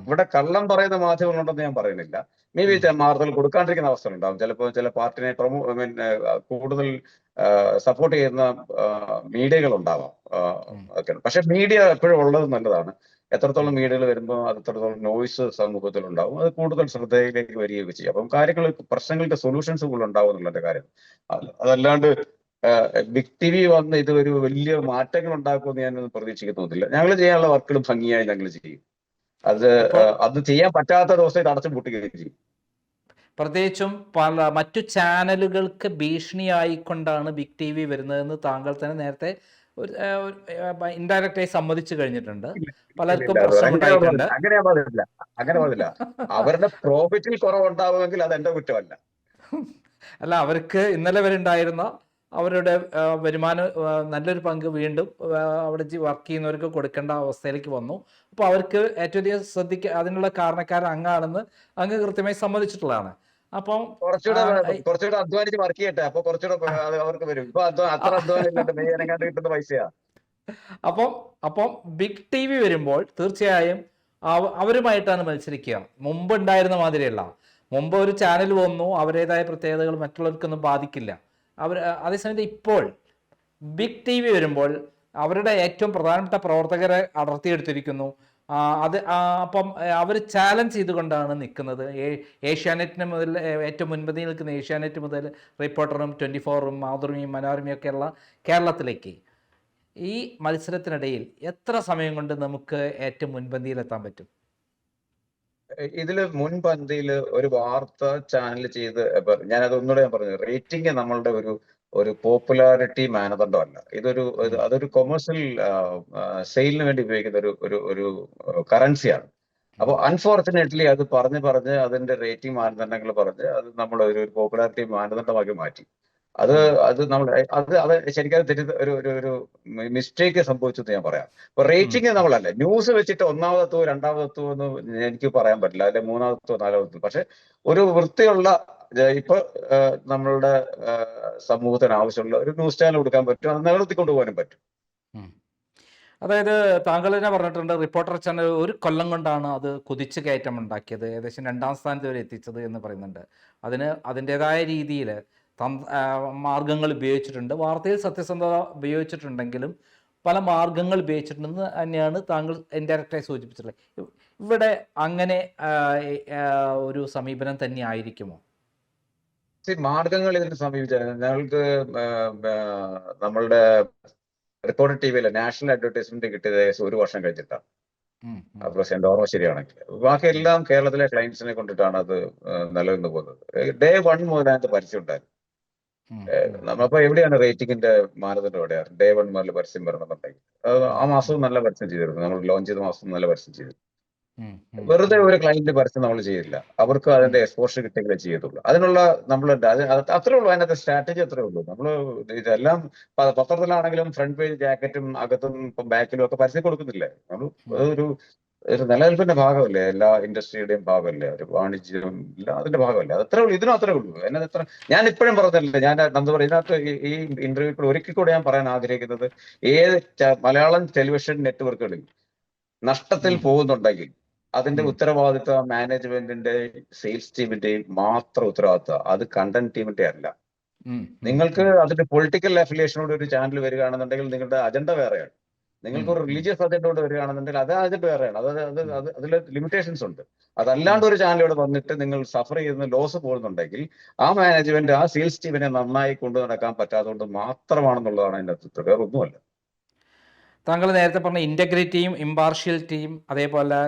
ഇവിടെ കള്ളം പറയുന്ന മാധ്യമങ്ങളുണ്ടെന്ന് ഞാൻ പറയുന്നില്ല. മേ ബി വാർത്തകൾ കൊടുക്കാണ്ടിരിക്കുന്ന അവസ്ഥ ഉണ്ടാവും. ചിലപ്പോൾ ചില പാർട്ടിനെ കൂടുതൽ സപ്പോർട്ട് ചെയ്യുന്ന മീഡിയകൾ ഉണ്ടാവാം. പക്ഷെ മീഡിയ എപ്പോഴും ഉള്ളത് നല്ലതാണ്. എത്രത്തോളം മീഡിയകൾ വരുമ്പോൾ അത്രത്തോളം നോയ്സ് സമൂഹത്തിൽ ഉണ്ടാവും. അത് കൂടുതൽ ശ്രദ്ധയിലേക്ക് വരികയൊക്കെ ചെയ്യും. അപ്പം പ്രശ്നങ്ങൾക്ക് സൊല്യൂഷൻസ് കൂടുതൽ ഉണ്ടാവും എന്നുള്ളതിന്റെ കാര്യം. അതല്ലാണ്ട് ബിഗ് TV വന്ന് ഇത് ഒരു വലിയ മാറ്റങ്ങൾ ഉണ്ടാക്കുമെന്ന് ഞാനൊന്നും പ്രതീക്ഷിക്കുന്നില്ല. ഞങ്ങൾ ചെയ്യാനുള്ള വർക്കുകൾ ഭംഗിയായി ഞങ്ങൾ ചെയ്യും. അത് ചെയ്യാൻ പറ്റാത്ത ദിവസം ഇത് അടച്ചു പൂട്ടുകയും ചെയ്യും. പ്രത്യേകിച്ചും മറ്റു ചാനലുകൾക്ക് ഭീഷണിയായിക്കൊണ്ടാണ് ബിഗ് TV വരുന്നതെന്ന് താങ്കൾ തന്നെ നേരത്തെ ഇൻഡയറക്റ്റായി സമ്മതിച്ചു കഴിഞ്ഞിട്ടുണ്ട്. പലർക്കും പ്രശ്നമുണ്ടായിട്ടുണ്ട്. അങ്ങനെ പാടില്ല. അവരുടെ പ്രോഫിറ്റിൽ കുറവുണ്ടാവുമെങ്കിൽ അത് എന്റെ കുറ്റമല്ല. അല്ല, അവർക്ക് ഇന്നലെ വരെ ഉണ്ടായിരുന്ന അവരുടെ വരുമാനം നല്ലൊരു പങ്ക് വീണ്ടും അവിടെ വർക്ക് ചെയ്യുന്നവർക്ക് കൊടുക്കേണ്ട അവസ്ഥയിലേക്ക് വന്നു. അപ്പോൾ അവർക്ക് ഏറ്റവും അധികം അതിനുള്ള കാരണക്കാരൻ അങ്ങാണെന്ന് അങ്ങ് കൃത്യമായി സമ്മതിച്ചിട്ടുള്ളതാണ്. അപ്പം കുറച്ചുകൂടെ അധ്വാനിച്ച് വർക്ക് ചെയ്യട്ടെ, അപ്പൊ കുറച്ചുകൂടെ അവർക്ക് വരും. ഇപ്പൊ അത്ര അധ്വാനം ഇല്ലാണ്ട് കിട്ടുന്ന പൈസയാ. അപ്പം ബിഗ് TV വരുമ്പോൾ തീർച്ചയായും അവരുമായിട്ടാണ് മത്സരിക്കുക. മുമ്പ് ഉണ്ടായിരുന്ന മാതിരിയല്ല. മുമ്പ് ഒരു ചാനൽ വന്നു, അവരുടേതായ പ്രത്യേകതകൾ മറ്റുള്ളവർക്കൊന്നും ബാധിക്കില്ല. അതേസമയത്ത് ഇപ്പോൾ ബിഗ് TV വരുമ്പോൾ അവരുടെ ഏറ്റവും പ്രധാനപ്പെട്ട പ്രവർത്തകരെ അടർത്തിയെടുത്തിരിക്കുന്നു. അപ്പം അവർ ചാലഞ്ച് ചെയ്തുകൊണ്ടാണ് നിൽക്കുന്നത്. ഏഷ്യാനെറ്റിന് മുതൽ ഏറ്റവും മുൻപന്തിയിൽ നിൽക്കുന്ന ഏഷ്യാനെറ്റ് മുതൽ റിപ്പോർട്ടറും 24ഉം മാതൃഭൂമിയും മനോരമയൊക്കെയുള്ള കേരളത്തിലേക്ക് ഈ മത്സരത്തിനിടയിൽ എത്ര സമയം കൊണ്ട് നമുക്ക് ഏറ്റവും മുൻപന്തിയിലെത്താൻ പറ്റും? ഇതില് മുൻപന്തിയിൽ ഒരു വാർത്ത ചാനൽ ചെയ്ത് ഞാനത് ഒന്നുകൂടെ പറഞ്ഞു, റേറ്റിംഗ് നമ്മളുടെ ഒരു പോപ്പുലാരിറ്റി മാനദണ്ഡമല്ല. അതൊരു കൊമേഴ്സ്യൽ സെയിലിന് വേണ്ടി ഉപയോഗിക്കുന്ന ഒരു കറൻസിയാണ്. അപ്പൊ അൺഫോർച്ചുനേറ്റ്ലി അത് പറഞ്ഞ് അതിന്റെ റേറ്റിംഗ് മാനദണ്ഡങ്ങൾ പറഞ്ഞ് അത് നമ്മൾ ഒരു പോപ്പുലാരിറ്റി മാനദണ്ഡമാക്കി മാറ്റി. അത് ശരിക്കും ഒരു മിസ്റ്റേക്ക് സംഭവിച്ചെന്ന് ഞാൻ പറയാം. അപ്പൊ റേറ്റിംഗ് നമ്മളല്ല, ന്യൂസ് വെച്ചിട്ട് ഒന്നാമതെത്തുവോ രണ്ടാമതെത്തുവോ എന്ന് എനിക്ക് പറയാൻ പറ്റില്ല, അല്ലെ മൂന്നാമതെത്തുവോ നാലാമതെത്തുവോ. പക്ഷെ ഒരു വൃത്തിയുള്ള ഇപ്പൊ നമ്മളുടെ സമൂഹത്തിന് ആവശ്യമുള്ള ഒരു ന്യൂസ് ചാനൽ കൊടുക്കാൻ പറ്റും, അത് നിലനിർത്തിക്കൊണ്ടു പോകാനും പറ്റും. അതായത് താങ്കൾ തന്നെ പറഞ്ഞിട്ടുണ്ട്, റിപ്പോർട്ടർ ചാനൽ ഒരു കൊല്ലം കൊണ്ടാണ് അത് കുതിച്ചു കയറ്റം ഉണ്ടാക്കിയത്, ഏകദേശം 2ാം സ്ഥാനത്ത് വരെ എത്തിച്ചത് എന്ന് പറയുന്നുണ്ട്. അതിൻ്റെതായ രീതിയിൽ മാർഗങ്ങൾ ഉപയോഗിച്ചിട്ടുണ്ട്. വാർത്തയിൽ സത്യസന്ധത ഉപയോഗിച്ചിട്ടുണ്ടെങ്കിലും പല മാർഗങ്ങൾ ഉപയോഗിച്ചിട്ടുണ്ടെന്ന് തന്നെയാണ് താങ്കൾ ഇൻഡയറക്റ്റായി സൂചിപ്പിച്ചിട്ടുള്ളത്. ഇവിടെ അങ്ങനെ ഒരു സമീപനം തന്നെ ആയിരിക്കുമോ? മാർഗങ്ങൾ ഇതിന് സമീപിച്ചാൽ ഞങ്ങൾക്ക് നമ്മളുടെ റിപ്പോർട്ടർ TVയിലെ നാഷണൽ അഡ്വർടൈസ്മെന്റ് കിട്ടിയത് ഏകദേശം 1 വർഷം കഴിഞ്ഞിട്ടാണ്. അപ്പോൾ എന്റെ ഓർമ്മ ശരിയാണെങ്കിൽ ബാക്കി എല്ലാം കേരളത്തിലെ ക്ലയൻസിനെ കൊണ്ടിട്ടാണ് അത് നിലനിന്ന് പോകുന്നത്. Day 1 മുതൽ അതിനകത്ത് പരസ്യം ഉണ്ടായിരുന്നു. നമ്മളിപ്പോ എവിടെയാണ് റേറ്റിംഗിന്റെ മാനദണ്ഡം? എവിടെയാണ് Day 1 മുതൽ പരസ്യം വരണമെന്നുണ്ടെങ്കിൽ ആ മാസവും നല്ല പരസ്യം ചെയ്തിരുന്നു. നമ്മൾ ലോഞ്ച് ചെയ്ത മാസം നല്ല പരസ്യം ചെയ്തിരുന്നു. വെറുതെ ഒരു ക്ലയന്റ് പരസ്യം നമ്മൾ ചെയ്തില്ല, അവർക്ക് അതിന്റെ എക്സ്പോഷർ കിട്ടിയെങ്കിലേ ചെയ്യത്തുള്ളൂ. അതിനുള്ള അത്രേ ഉള്ളൂ, അതിനകത്ത് സ്ട്രാറ്റജി അത്രേ ഉള്ളൂ. നമ്മള് ഇതെല്ലാം പത്രത്തിലാണെങ്കിലും ഫ്രണ്ട് പേജ് ജാക്കറ്റും അകത്തും ബാക്കിലും ഒക്കെ പരസ്യം കൊടുക്കുന്നില്ലേ? നമ്മൾ ഒരു നിലനിൽപ്പിന്റെ ഭാഗമല്ലേ, എല്ലാ ഇൻഡസ്ട്രിയുടെയും ഭാഗമല്ലേ, ഒരു വാണിജ്യം എല്ലാം അതിന്റെ ഭാഗമല്ലേ. അത്രേ ഉള്ളൂ, ഇതിനും അത്രേ ഉള്ളൂ. ഞാൻ ഇപ്പോഴും പറഞ്ഞില്ലേ, ഞാൻ എന്താ പറയുക, ഇതിനകത്ത് ഈ ഇന്റർവ്യൂ ഒരിക്കൽ കൂടെ ഞാൻ പറയാൻ ആഗ്രഹിക്കുന്നത്, ഏത് മലയാളം ടെലിവിഷൻ നെറ്റ്വർക്കുകളിൽ നഷ്ടത്തിൽ ഉം, പോകുന്നുണ്ടെങ്കിൽ അതിന്റെ ഉം, ഉത്തരവാദിത്വം മാനേജ്മെന്റിന്റെ സെയിൽസ് ടീമിന്റെയും മാത്രം ഉത്തരവാദിത്വം, അത് കണ്ടന്റ് ടീമിന്റെ അല്ല. ഉം, ഉം, നിങ്ങൾക്ക് ഉം, അതിന്റെ പൊളിറ്റിക്കൽ അഫിലിയേഷനോട് ഒരു ചാനൽ വരികയാണെന്നുണ്ടെങ്കിൽ നിങ്ങളുടെ അജണ്ട വേറെയാണ്. ഉം, നിങ്ങൾക്ക് ഒരു ഉം, റിലീജിയസ് അജണ്ടയോട് വരികയാണെന്നുണ്ടെങ്കിൽ അത് അജണ്ട വേറെയാണ്. ഉം, അതിൽ ലിമിറ്റേഷൻസ് ഉണ്ട്. ഉം. അതല്ലാണ്ട് ഒരു ചാനലോട് വന്നിട്ട് നിങ്ങൾ സഫർ ചെയ്യുന്ന ലോസ് പോകുന്നുണ്ടെങ്കിൽ ആ മാനേജ്മെന്റ് ആ സെയിൽസ് ടീമിനെ നന്നായി കൊണ്ടു നടക്കാൻ പറ്റാത്തതുകൊണ്ട് മാത്രമാണെന്നുള്ളതാണ് അതിന്റെ അർത്ഥം, വേറെ ഒന്നുമല്ല. താങ്കൾ നേരത്തെ പറഞ്ഞ ഇൻറ്റഗ്രിറ്റിയും ഇമ്പാർഷ്യലിറ്റിയും അതേപോലെ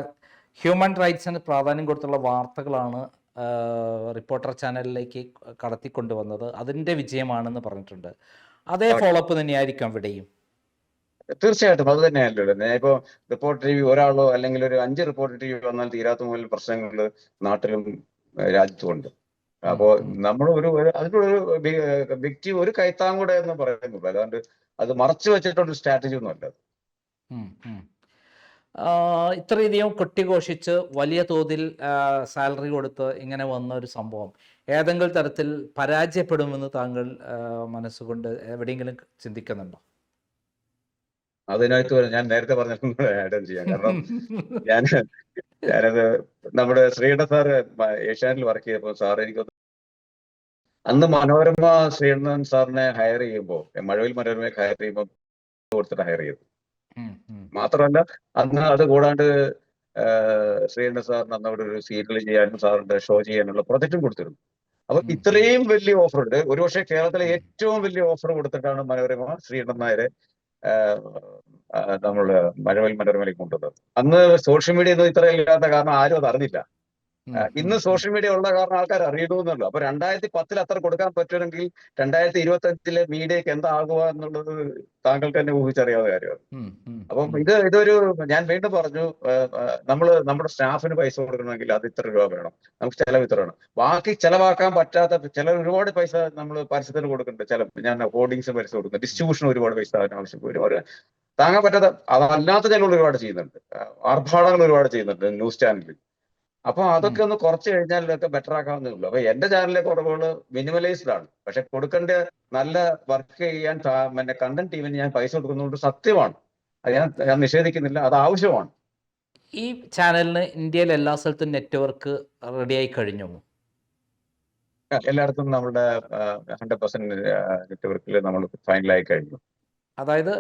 ഹ്യൂമൻ റൈറ്റ്സിന് പ്രാധാന്യം കൊടുത്തുള്ള വാർത്തകളാണ് റിപ്പോർട്ടർ ചാനലിലേക്ക് കടത്തിക്കൊണ്ടുവന്നത്. അതിൻ്റെ വിജയമാണെന്ന് പറഞ്ഞിട്ടുണ്ട്. അതേ Correct. ഫോളോപ്പ് തന്നെയായിരിക്കും ഇവിടെയും. തീർച്ചയായിട്ടും അത് തന്നെയല്ലോ. ഞാൻ ഇപ്പോൾ റിപ്പോർട്ട് ടി വി ഒരാളോ അല്ലെങ്കിൽ ഒരു 5 റിപ്പോർട്ട് ടി വി വന്നാൽ തീരാത്ത മുതൽ പ്രശ്നങ്ങൾ നാട്ടിലും രാജ്യത്തുമുണ്ട്. ഉം, അപ്പോ ഉം, നമ്മൾ അതിനൊരു വ്യക്തി ഒരു കൈത്താങ്കൂടെ എന്ന് പറയുന്നുള്ളൂ, അല്ലാണ്ട് അത് മറച്ചു വെച്ചിട്ടൊരു സ്ട്രാറ്റജി ഒന്നും അല്ല. ഉം, ഉം. ഇത്രയധികം കൊട്ടിഘോഷിച്ച് വലിയ തോതിൽ സാലറി കൊടുത്ത് ഇങ്ങനെ വന്ന ഒരു സംഭവം ഏതെങ്കിലും തരത്തിൽ പരാജയപ്പെടുമെന്ന് താങ്കൾ മനസ്സുകൊണ്ട് എവിടെയെങ്കിലും ചിന്തിക്കുന്നുണ്ടോ? അതിനകത്ത് ഞാൻ നേരത്തെ പറഞ്ഞതും കൂടെ ആഡ് ചെയ്യാം. കാരണം ഞാൻ ഞാനത് നമ്മുടെ ശ്രീധരൻ സാറ് ഏഷ്യാനിൽ വർക്ക് ചെയ്തപ്പോൾ സാർ എനിക്ക് അന്ന് മനോരമ ശ്രീധരൻ സാറിനെ ഹയർ ചെയ്യുമ്പോൾ, മഴവിൽ മനോരമയെ ഹയർ ചെയ്യുമ്പോൾ കൊടുത്തിട്ട് ഹയർ ചെയ്തു. ഉം, ഉം, മാത്രമല്ല അന്ന് അത് കൂടാണ്ട് ശ്രീധരൻ സാറിന് അന്ന് അവിടെ ഒരു സീരിയൽ ചെയ്യാനും സാറിന്റെ ഷോ ചെയ്യാനുള്ള പ്രൊജക്റ്റും കൊടുത്തിരുന്നു. അപ്പൊ ഉം, ഉം, ഇത്രയും വലിയ ഓഫർ ഉണ്ട്. ഒരുപക്ഷെ കേരളത്തിലെ ഉം, ഏറ്റവും വലിയ ഓഫർ കൊടുത്തിട്ടാണ് മനോരമ ശ്രീധരൻ നായരെ നമ്മള് മഴവിൽ മനോരമയിലേക്ക് കൊണ്ടുവന്നത്. അന്ന് സോഷ്യൽ മീഡിയ ഒന്നും ഇത്ര ഇല്ലാത്ത കാരണം ആരും അത് അറിഞ്ഞില്ല. ഉം, ഉം, ഇന്ന് ഉം, സോഷ്യൽ മീഡിയ ഉള്ള കാരണം ആൾക്കാർ അറിയണമെന്നുള്ളൂ. അപ്പൊ 2010 അത്ര കൊടുക്കാൻ പറ്റുമെങ്കിൽ 2025 മീഡിയക്ക് എന്താകുക എന്നുള്ളത് താങ്കൾക്ക് തന്നെ ഊഹിച്ചറിയാവുന്ന കാര്യമാണ്. ഉം, ഉം, അപ്പം ഉം, ഇതൊരു ഞാൻ വീണ്ടും പറഞ്ഞു, നമ്മുടെ സ്റ്റാഫിന് പൈസ കൊടുക്കണമെങ്കിൽ അത് ഇത്ര രൂപ വേണം, നമുക്ക് ചെലവ് ഇത്ര വേണം. ബാക്കി ചെലവാക്കാൻ പറ്റാത്ത ചിലർ ഒരുപാട് പൈസ നമ്മൾ പരസ്യത്തിന് കൊടുക്കുന്നുണ്ട്. ഞാൻ ഹോർഡിങ്സ് പൈസ കൊടുക്കുന്നു, ഡിസ്ട്രിബ്യൂഷൻ ഒരുപാട് പൈസ ആവശ്യം, ഒരുപാട് താങ്ങാൻ പറ്റാത്ത അതല്ലാത്ത ചിലർ ഒരുപാട് ചെയ്യുന്നുണ്ട്. ആർഭാടങ്ങൾ ഒരുപാട് ചെയ്യുന്നുണ്ട് ന്യൂസ് ചാനലിൽ. അപ്പൊ ഉം. അതൊക്കെ ഒന്ന് കുറച്ച് കഴിഞ്ഞാൽ ഇതൊക്കെ ബെറ്റർ ആക്കാവുന്നേ ഉള്ളൂ. അപ്പൊ എന്റെ ചാനലിലെ കുറവുകൾ മിനിമലൈസ്ഡ് ആണ്. പക്ഷെ കൊടുക്കേണ്ട നല്ല വർക്ക് ചെയ്യാൻ പിന്നെ കണ്ടന്റ് ടീമിന് ഞാൻ പൈസ കൊടുക്കുന്നതുകൊണ്ട് സത്യമാണ്. അത് ഞാൻ നിഷേധിക്കുന്നില്ല, അത് ആവശ്യമാണ്. ഈ ചാനലിന് ഇന്ത്യയിൽ എല്ലാ സ്ഥലത്തും നെറ്റ്വർക്ക് റെഡിയായി കഴിഞ്ഞു. എല്ലായിടത്തും നമ്മുടെ 100% നെറ്റ്വർക്കിൽ നമ്മൾ ഫൈനലായി കഴിഞ്ഞു. അതായത്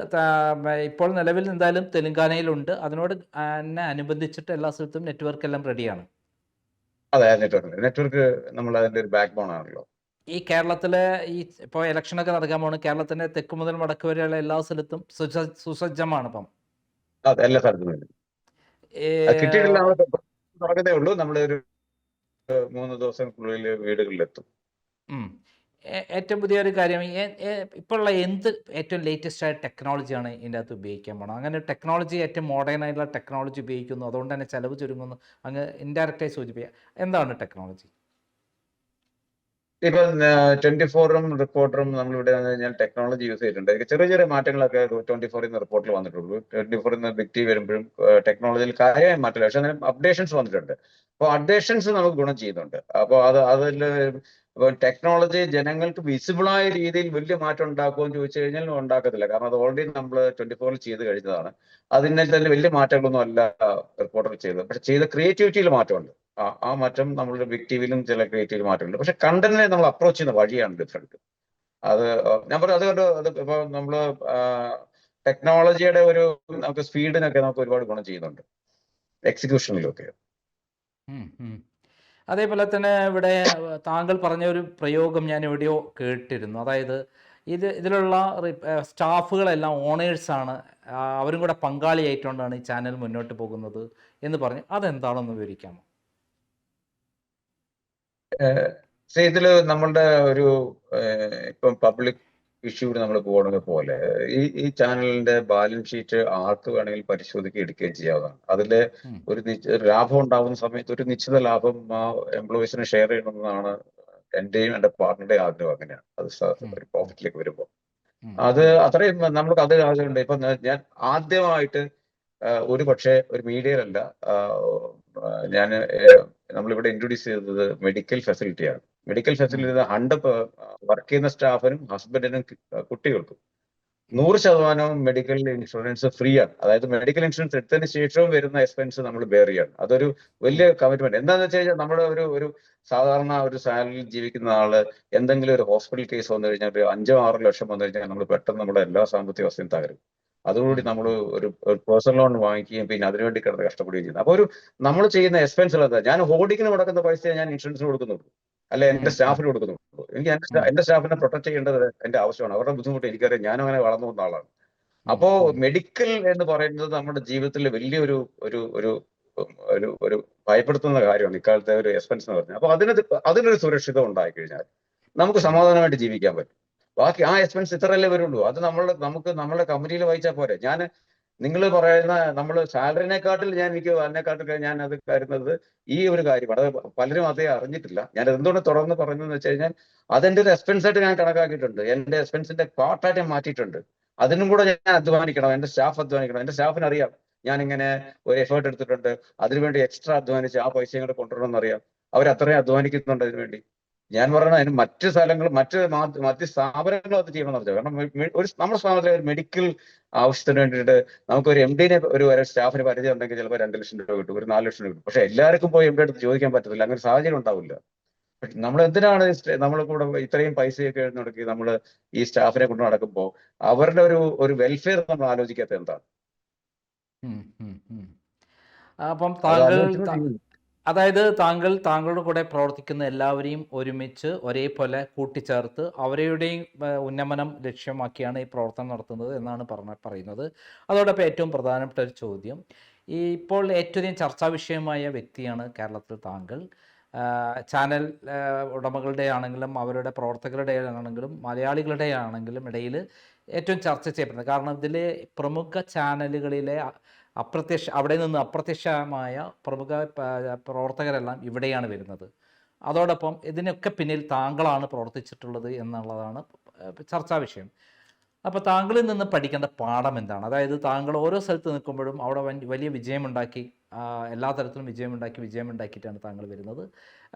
ഇപ്പോൾ നിലവിൽ എന്തായാലും തെലുങ്കാനയിലുണ്ട്. അതിനോട് തന്നെ അനുബന്ധിച്ചിട്ട് എല്ലാ സ്ഥലത്തും നെറ്റ്വർക്ക് എല്ലാം റെഡിയാണ്. അതെ, നെറ്റ്വർക്ക് നമ്മൾ അതിന്റെ ഒരു ബാക്ക് ബോൺ ആണല്ലോ. ഈ കേരളത്തിലെ ഇപ്പോൾ ഇലക്ഷനൊക്കെ നടക്കാൻ പോകുന്നു. കേരളത്തിന്റെ തെക്ക് മുതൽ വടക്ക് വരെയുള്ള എല്ലാ സ്ഥലത്തും സുസജ്ജമാണ് ഇപ്പം. അതെ, എല്ലാ സ്ഥലത്തും ഏ, അത് കിട്ടിയിട്ടില്ല. നമ്മൾ തുടങ്ങുന്നേ ഉള്ളൂ. നമ്മൾ ഒരു 3 ദിവസത്തിനുള്ളിൽ വീടുകളിലെത്തും. ഉം. ഏറ്റവും പുതിയൊരു കാര്യം ഇപ്പോഴുള്ള ഏറ്റവും ലേറ്റസ്റ്റ് ആയ ടെക്നോളജിയാണ് ഇതിൻ്റെ അകത്ത് ഉപയോഗിക്കാൻ പോകണം. അങ്ങനെ ടെക്നോളജി ഏറ്റവും മോഡേൺ ആയിട്ടുള്ള ടെക്നോളജി ഉപയോഗിക്കുന്നു, അതുകൊണ്ട് തന്നെ ചെലവ് ചുരുങ്ങുന്നു, അങ്ങ് ഇൻഡയറക്റ്റായി സൂചിപ്പിക്കുക. എന്താണ് ടെക്നോളജി? ഇപ്പൊ 24-ഉം റിപ്പോർട്ടറും നമ്മളിവിടെ വന്നു കഴിഞ്ഞാൽ ടെക്നോളജി യൂസ് ചെയ്തിട്ടുണ്ട്. ചെറിയ ചെറിയ മാറ്റങ്ങളൊക്കെ 24 റിപ്പോർട്ടിൽ വന്നിട്ടുള്ളൂ. 24 ബിഗ് ടി വരുമ്പോഴും ടെക്നോളജിയിൽ കാര്യമായ മാറ്റമില്ല. പക്ഷെ അതിന് അപ്ഡേഷൻസ് വന്നിട്ടുണ്ട്. അപ്പോൾ അപ്ഡേഷൻസ് നമുക്ക് ഗുണം ചെയ്യുന്നുണ്ട്. അപ്പോൾ അതിൽ ടെക്നോളജി ജനങ്ങൾക്ക് വിസിബിളായ രീതിയിൽ വലിയ മാറ്റം ഉണ്ടാക്കുമെന്ന് ചോദിച്ചു കഴിഞ്ഞാൽ ഉണ്ടാക്കത്തില്ല. കാരണം അത് ഓൾറെഡി നമ്മൾ 24 ചെയ്ത് കഴിഞ്ഞതാണ്. അതിനെ തന്നെ വലിയ മാറ്റങ്ങളൊന്നും അല്ല റിപ്പോർട്ടർ ചെയ്തത്. പക്ഷെ ചെയ്ത ക്രിയേറ്റിവിറ്റിയിൽ മാറ്റമുണ്ട്. ആ മാറ്റം നമ്മളുടെ ബിഗ് ടിവിയിലും ചില ക്രിയേറ്റീവ് മാറ്റമുണ്ട്. പക്ഷെ കണ്ടന്റിനെ നമ്മൾ അപ്രോച്ച് ചെയ്യുന്ന വഴിയാണ് ഡിഫറെന്റ്. അത് ഞാൻ പറഞ്ഞു, അതുകൊണ്ട് അത് ഇപ്പൊ നമ്മള് ടെക്നോളജിയുടെ നമുക്ക് സ്പീഡിനൊക്കെ നമുക്ക് ഒരുപാട് ഗുണം ചെയ്യുന്നുണ്ട്, എക്സിക്യൂഷനിലൊക്കെ. അതേപോലെ തന്നെ ഇവിടെ താങ്കൾ പറഞ്ഞ ഒരു പ്രയോഗം ഞാൻ എവിടെയോ കേട്ടിരുന്നു. അതായത് ഇതിലുള്ള സ്റ്റാഫുകളെല്ലാം ഓണേഴ്സാണ്, അവരും കൂടെ പങ്കാളിയായിട്ടുകൊണ്ടാണ് ഈ ചാനൽ മുന്നോട്ട് പോകുന്നത് എന്ന് പറഞ്ഞ് അതെന്താണെന്ന് വിവരിക്കാമോ? ഇതില് നമ്മളുടെ ഒരു ഇപ്പം പബ്ലിക് ഇഷ്യൂവിന് നമ്മൾ പോകണമെങ്കിൽ പോലെ ഈ ചാനലിന്റെ ബാലൻസ് ഷീറ്റ് ആർക്ക് വേണമെങ്കിൽ പരിശോധിക്കുക, എടുക്കുകയും ചെയ്യാവുന്നതാണ്. അതിലെ ഒരു ലാഭം ഉണ്ടാകുന്ന സമയത്ത് ഒരു നിശ്ചിത ലാഭം ആ എംപ്ലോയീസിന് ഷെയർ ചെയ്യണമെന്നാണ് എന്റെയും എന്റെ പാർട്ണറുടെയും ആഗ്രഹം. അങ്ങനെയാണ് അത് ഒരു പ്രോഫിറ്റിലേക്ക് വരുമ്പോൾ അത് അത്രയും നമുക്ക് അത് അതുണ്ട്. ഇപ്പൊ ഞാൻ ആദ്യമായിട്ട് ഒരു പക്ഷേ ഒരു മീഡിയയിലല്ല, ഞാൻ നമ്മളിവിടെ ഇൻട്രൊഡ്യൂസ് ചെയ്തത് മെഡിക്കൽ ഫെസിലിറ്റിയാണ്. മെഡിക്കൽ ഫെസിലിറ്റി 100 വർക്ക് ചെയ്യുന്ന സ്റ്റാഫിനും ഹസ്ബൻഡിനും കുട്ടികൾക്കും 100% മെഡിക്കൽ ഇൻഷുറൻസ് ഫ്രീ ആണ്. അതായത് മെഡിക്കൽ ഇൻഷുറൻസ് എടുത്തതിന് ശേഷവും വരുന്ന എക്സ്പെൻസ് നമ്മൾ ബെയർ ചെയ്യാണ്. അതൊരു വലിയ കമ്മിറ്റ്മെന്റ്. എന്താണെന്ന് വെച്ച് കഴിഞ്ഞാൽ നമ്മുടെ ഒരു ഒരു സാധാരണ ഒരു സാലറിയിൽ ജീവിക്കുന്ന ആള് എന്തെങ്കിലും ഒരു ഹോസ്പിറ്റൽ കേസ് വന്നു കഴിഞ്ഞാൽ ഒരു 5-6 ലക്ഷം വന്നു കഴിഞ്ഞാൽ നമ്മൾ പെട്ടെന്ന് നമ്മുടെ എല്ലാ സാമ്പത്തിക അവസ്ഥയും തകരും. അതോടുകൂടി നമ്മൾ ഒരു പേഴ്സണൽ ലോൺ വാങ്ങിക്കുകയും പിന്നെ അതിനുവേണ്ടി കിടന്ന് കഷ്ടപ്പെടുകയും ചെയ്യുന്നത്. അപ്പൊ നമ്മൾ ചെയ്യുന്ന എക്സ്പെൻസുകൾ എന്താ? ഞാൻ ഹോർഡിങ്ങിന് മുടക്കുന്ന പൈസയെ ഞാൻ ഇൻഷുറൻസിന് കൊടുക്കുന്നുള്ളൂ, അല്ലെ എന്റെ സ്റ്റാഫിന് കൊടുക്കുന്നുള്ളൂ. എനിക്ക് എന്റെ സ്റ്റാഫിനെ പ്രൊട്ടക്ട് ചെയ്യേണ്ടത് എന്റെ ആവശ്യമാണ്. അവരുടെ ബുദ്ധിമുട്ട് എനിക്കറിയാം. ഞാനും അങ്ങനെ വളർന്നു വന്ന ആളാണ്. അപ്പോ മെഡിക്കൽ എന്ന് പറയുന്നത് നമ്മുടെ ജീവിതത്തിൽ വലിയൊരു ഒരു ഒരു ഒരു ഒരു ഭയപ്പെടുത്തുന്ന കാര്യമാണ് ഇക്കാലത്തെ ഒരു എക്സ്പെൻസ് എന്ന് പറഞ്ഞാൽ. അപ്പൊ അതിനൊരു സുരക്ഷിത ഉണ്ടായി കഴിഞ്ഞാൽ നമുക്ക് സമാധാനമായിട്ട് ജീവിക്കാൻ പറ്റും. ബാക്കി ആ എക്സ്പെൻസ് ഇത്രയല്ലേ വരുള്ളൂ. അത് നമുക്ക് നമ്മളെ കമ്പനിയിൽ വായിച്ചാൽ പോരെ. നിങ്ങൾ പറയുന്ന നമ്മൾ സാലറിനെക്കാട്ടിൽ ഞാൻ അത് കരുതുന്നത് ഈ ഒരു കാര്യമാണ്. അത് പലരും അതേ അറിഞ്ഞിട്ടില്ല. ഞാൻ എന്തുകൊണ്ട് തുടർന്ന് പറഞ്ഞതെന്ന് വെച്ച് കഴിഞ്ഞാൽ അതെന്റെ ഒരു എക്സ്പെൻസ് ആയിട്ട് ഞാൻ കണക്കാക്കിയിട്ടുണ്ട്. എന്റെ എക്സ്പെൻസിന്റെ പാർട്ടായിട്ട് ഞാൻ മാറ്റിയിട്ടുണ്ട്. അതിനും കൂടെ ഞാൻ അധ്വാനിക്കണം, എന്റെ സ്റ്റാഫ് അധ്വാനിക്കണം. എന്റെ സ്റ്റാഫിന് അറിയാം ഞാൻ ഇങ്ങനെ ഒരു എഫേർട്ട് എടുത്തിട്ടുണ്ട്, അതിനുവേണ്ടി എക്സ്ട്രാ അധ്വാനിച്ച് ആ പൈസയും കൂടെ കൊണ്ടുവരണമെന്ന് അറിയാം. അവർ അത്രയും അധ്വാനിക്കുന്നുണ്ട് അതിനുവേണ്ടി. ഞാൻ പറഞ്ഞ അതിന് മറ്റ് സ്ഥലങ്ങൾ മറ്റ് സ്ഥാപനങ്ങളും അത് ചെയ്യണമെന്ന് പറഞ്ഞു. കാരണം നമ്മുടെ സ്ഥാപനത്തിലെ ഒരു മെഡിക്കൽ ആവശ്യത്തിന് വേണ്ടിയിട്ട് നമുക്കൊരു MD-നെ ഒരു സ്റ്റാഫിന് പരിചയം ഉണ്ടെങ്കിൽ ചിലപ്പോൾ 2 ലക്ഷം രൂപ കിട്ടും, ഒരു 4 ലക്ഷം രൂപ കിട്ടും. പക്ഷെ എല്ലാവർക്കും പോയി MD അടുത്ത് ചോദിക്കാൻ പറ്റത്തില്ല, അങ്ങനെ സാഹചര്യം ഉണ്ടാവില്ല. നമ്മൾ എന്തിനാണ് നമ്മൾ കൂടെ ഇത്രയും പൈസയൊക്കെ മുടക്കി നമ്മൾ ഈ സ്റ്റാഫിനെ കൊണ്ട് നടക്കുമ്പോൾ അവരുടെ ഒരു വെൽഫെയർ നമ്മൾ ആലോചിക്കാത്ത എന്താണ്? അപ്പം അത് അതായത് താങ്കളുടെ കൂടെ പ്രവർത്തിക്കുന്ന എല്ലാവരെയും ഒരുമിച്ച് ഒരേപോലെ കൂട്ടിച്ചേർത്ത് അവരുടെയും ഉന്നമനം ലക്ഷ്യമാക്കിയാണ് ഈ പ്രവർത്തനം നടത്തുന്നത് എന്നാണ് പറയുന്നത്. അതോടൊപ്പം ഏറ്റവും പ്രധാനപ്പെട്ട ഒരു ചോദ്യം, ഇപ്പോൾ ഏറ്റവും ചർച്ചാ വിഷയമായ വ്യക്തിയാണ് കേരളത്തിൽ താങ്കൾ. ചാനൽ ഉടമകളുടെ ആണെങ്കിലും അവരുടെ പ്രവർത്തകരുടെ ആണെങ്കിലും മലയാളികളുടെ ആണെങ്കിലും ഇടയിൽ ഏറ്റവും ചർച്ച ചെയ്യപ്പെടുന്നത്. കാരണം ഇതിൽ പ്രമുഖ ചാനലുകളിലെ അവിടെ നിന്ന് അപ്രത്യക്ഷമായ പ്രമുഖ പ്രവർത്തകരെല്ലാം ഇവിടെയാണ് വരുന്നത്. അതോടൊപ്പം ഇതിനൊക്കെ പിന്നിൽ താങ്കളാണ് പ്രവർത്തിച്ചിട്ടുള്ളത് എന്നുള്ളതാണ് ചർച്ചാ വിഷയം. അപ്പോൾ താങ്കളിൽ നിന്ന് പഠിക്കേണ്ട പാഠം എന്താണ്? അതായത് താങ്കൾ ഓരോ സ്ഥലത്ത് നിൽക്കുമ്പോഴും അവിടെ വലിയ വിജയമുണ്ടാക്കി, എല്ലാ തരത്തിലും വിജയമുണ്ടാക്കിയിട്ടാണ് താങ്കൾ വരുന്നത്.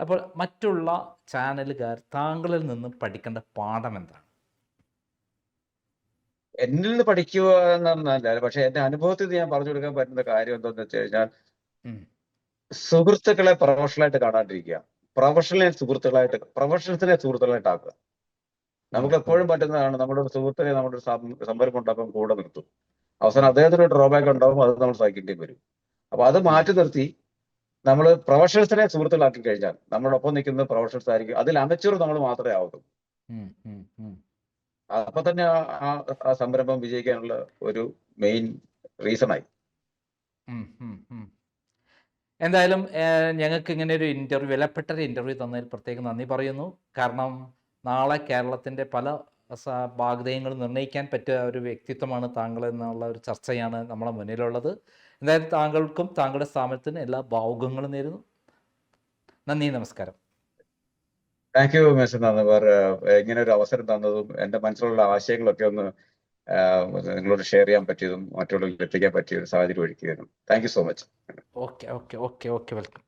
അപ്പോൾ മറ്റുള്ള ചാനലുകാർ താങ്കളിൽ നിന്ന് പഠിക്കേണ്ട പാഠം എന്താണ്? എന്നിൽ നിന്ന് പഠിക്കുക എന്നല്ല, പക്ഷെ എന്റെ അനുഭവത്തിൽ ഞാൻ പറഞ്ഞു കൊടുക്കാൻ പറ്റുന്ന കാര്യം എന്താണെന്ന് വെച്ച് കഴിഞ്ഞാൽ സുഹൃത്തുക്കളെ പ്രൊഫഷണലായിട്ട് കാണാണ്ടിരിക്കുക, പ്രൊഫഷണൽസിനെ സുഹൃത്തുക്കളായിട്ട് ആക്കുക. നമുക്ക് എപ്പോഴും പറ്റുന്നതാണ് നമ്മുടെ ഒരു സുഹൃത്തിനെ നമ്മുടെ സംരംഭം ഉണ്ടാക്കാൻ കൂടെ നിർത്തും. അവസാനം അദ്ദേഹത്തിന് ഡ്രോബാക്ക് ഉണ്ടാവും, അത് നമ്മൾ സഹിക്കേണ്ടി വരും. അപ്പൊ അത് മാറ്റി നിർത്തി നമ്മൾ പ്രൊഫഷണൽസിനെ സുഹൃത്തുക്കളാക്കി കഴിഞ്ഞാൽ നമ്മളൊപ്പം നിൽക്കുന്ന പ്രൊഫഷണൽസ് ആയിരിക്കും. അതിൽ അമച്വർ നമ്മൾ മാത്രമേ ആവുള്ളൂ. അപ്പൊ തന്നെ ആ സംരംഭം വിജയിക്കാനുള്ള ഒരു മെയിൻ റീസണായി. എന്തായാലും ഞങ്ങൾക്ക് ഇങ്ങനെ ഒരു വിലപ്പെട്ട ഒരു ഇന്റർവ്യൂ തന്നതിൽ പ്രത്യേകം നന്ദി പറയുന്നു. കാരണം നാളെ കേരളത്തിൻ്റെ പല ഭാഗതയും നിർണ്ണയിക്കാൻ പറ്റിയ ഒരു വ്യക്തിത്വമാണ് താങ്കൾ എന്നുള്ള ഒരു ചർച്ചയാണ് നമ്മളെ മുന്നിലുള്ളത്. എന്തായാലും താങ്കൾക്കും താങ്കളുടെ സ്ഥാപനത്തിന് എല്ലാ ഭാവുകങ്ങളും നേരുന്നു. നന്ദി, നമസ്കാരം. താങ്ക് യു മിസ്റ്റർ നന്ദകുമാർ, ഇങ്ങനെ ഒരു അവസരം തന്നതും എൻ്റെ മനസ്സിലുള്ള ആശയങ്ങളൊക്കെ ഒന്ന് നിങ്ങളോട് ഷെയർ ചെയ്യാൻ പറ്റിയതും മറ്റുള്ളവരിൽ എത്തിക്കാൻ പറ്റിയ ഒരു സാഹചര്യം ഒരുക്കിയതും thank you so much. Okay, welcome.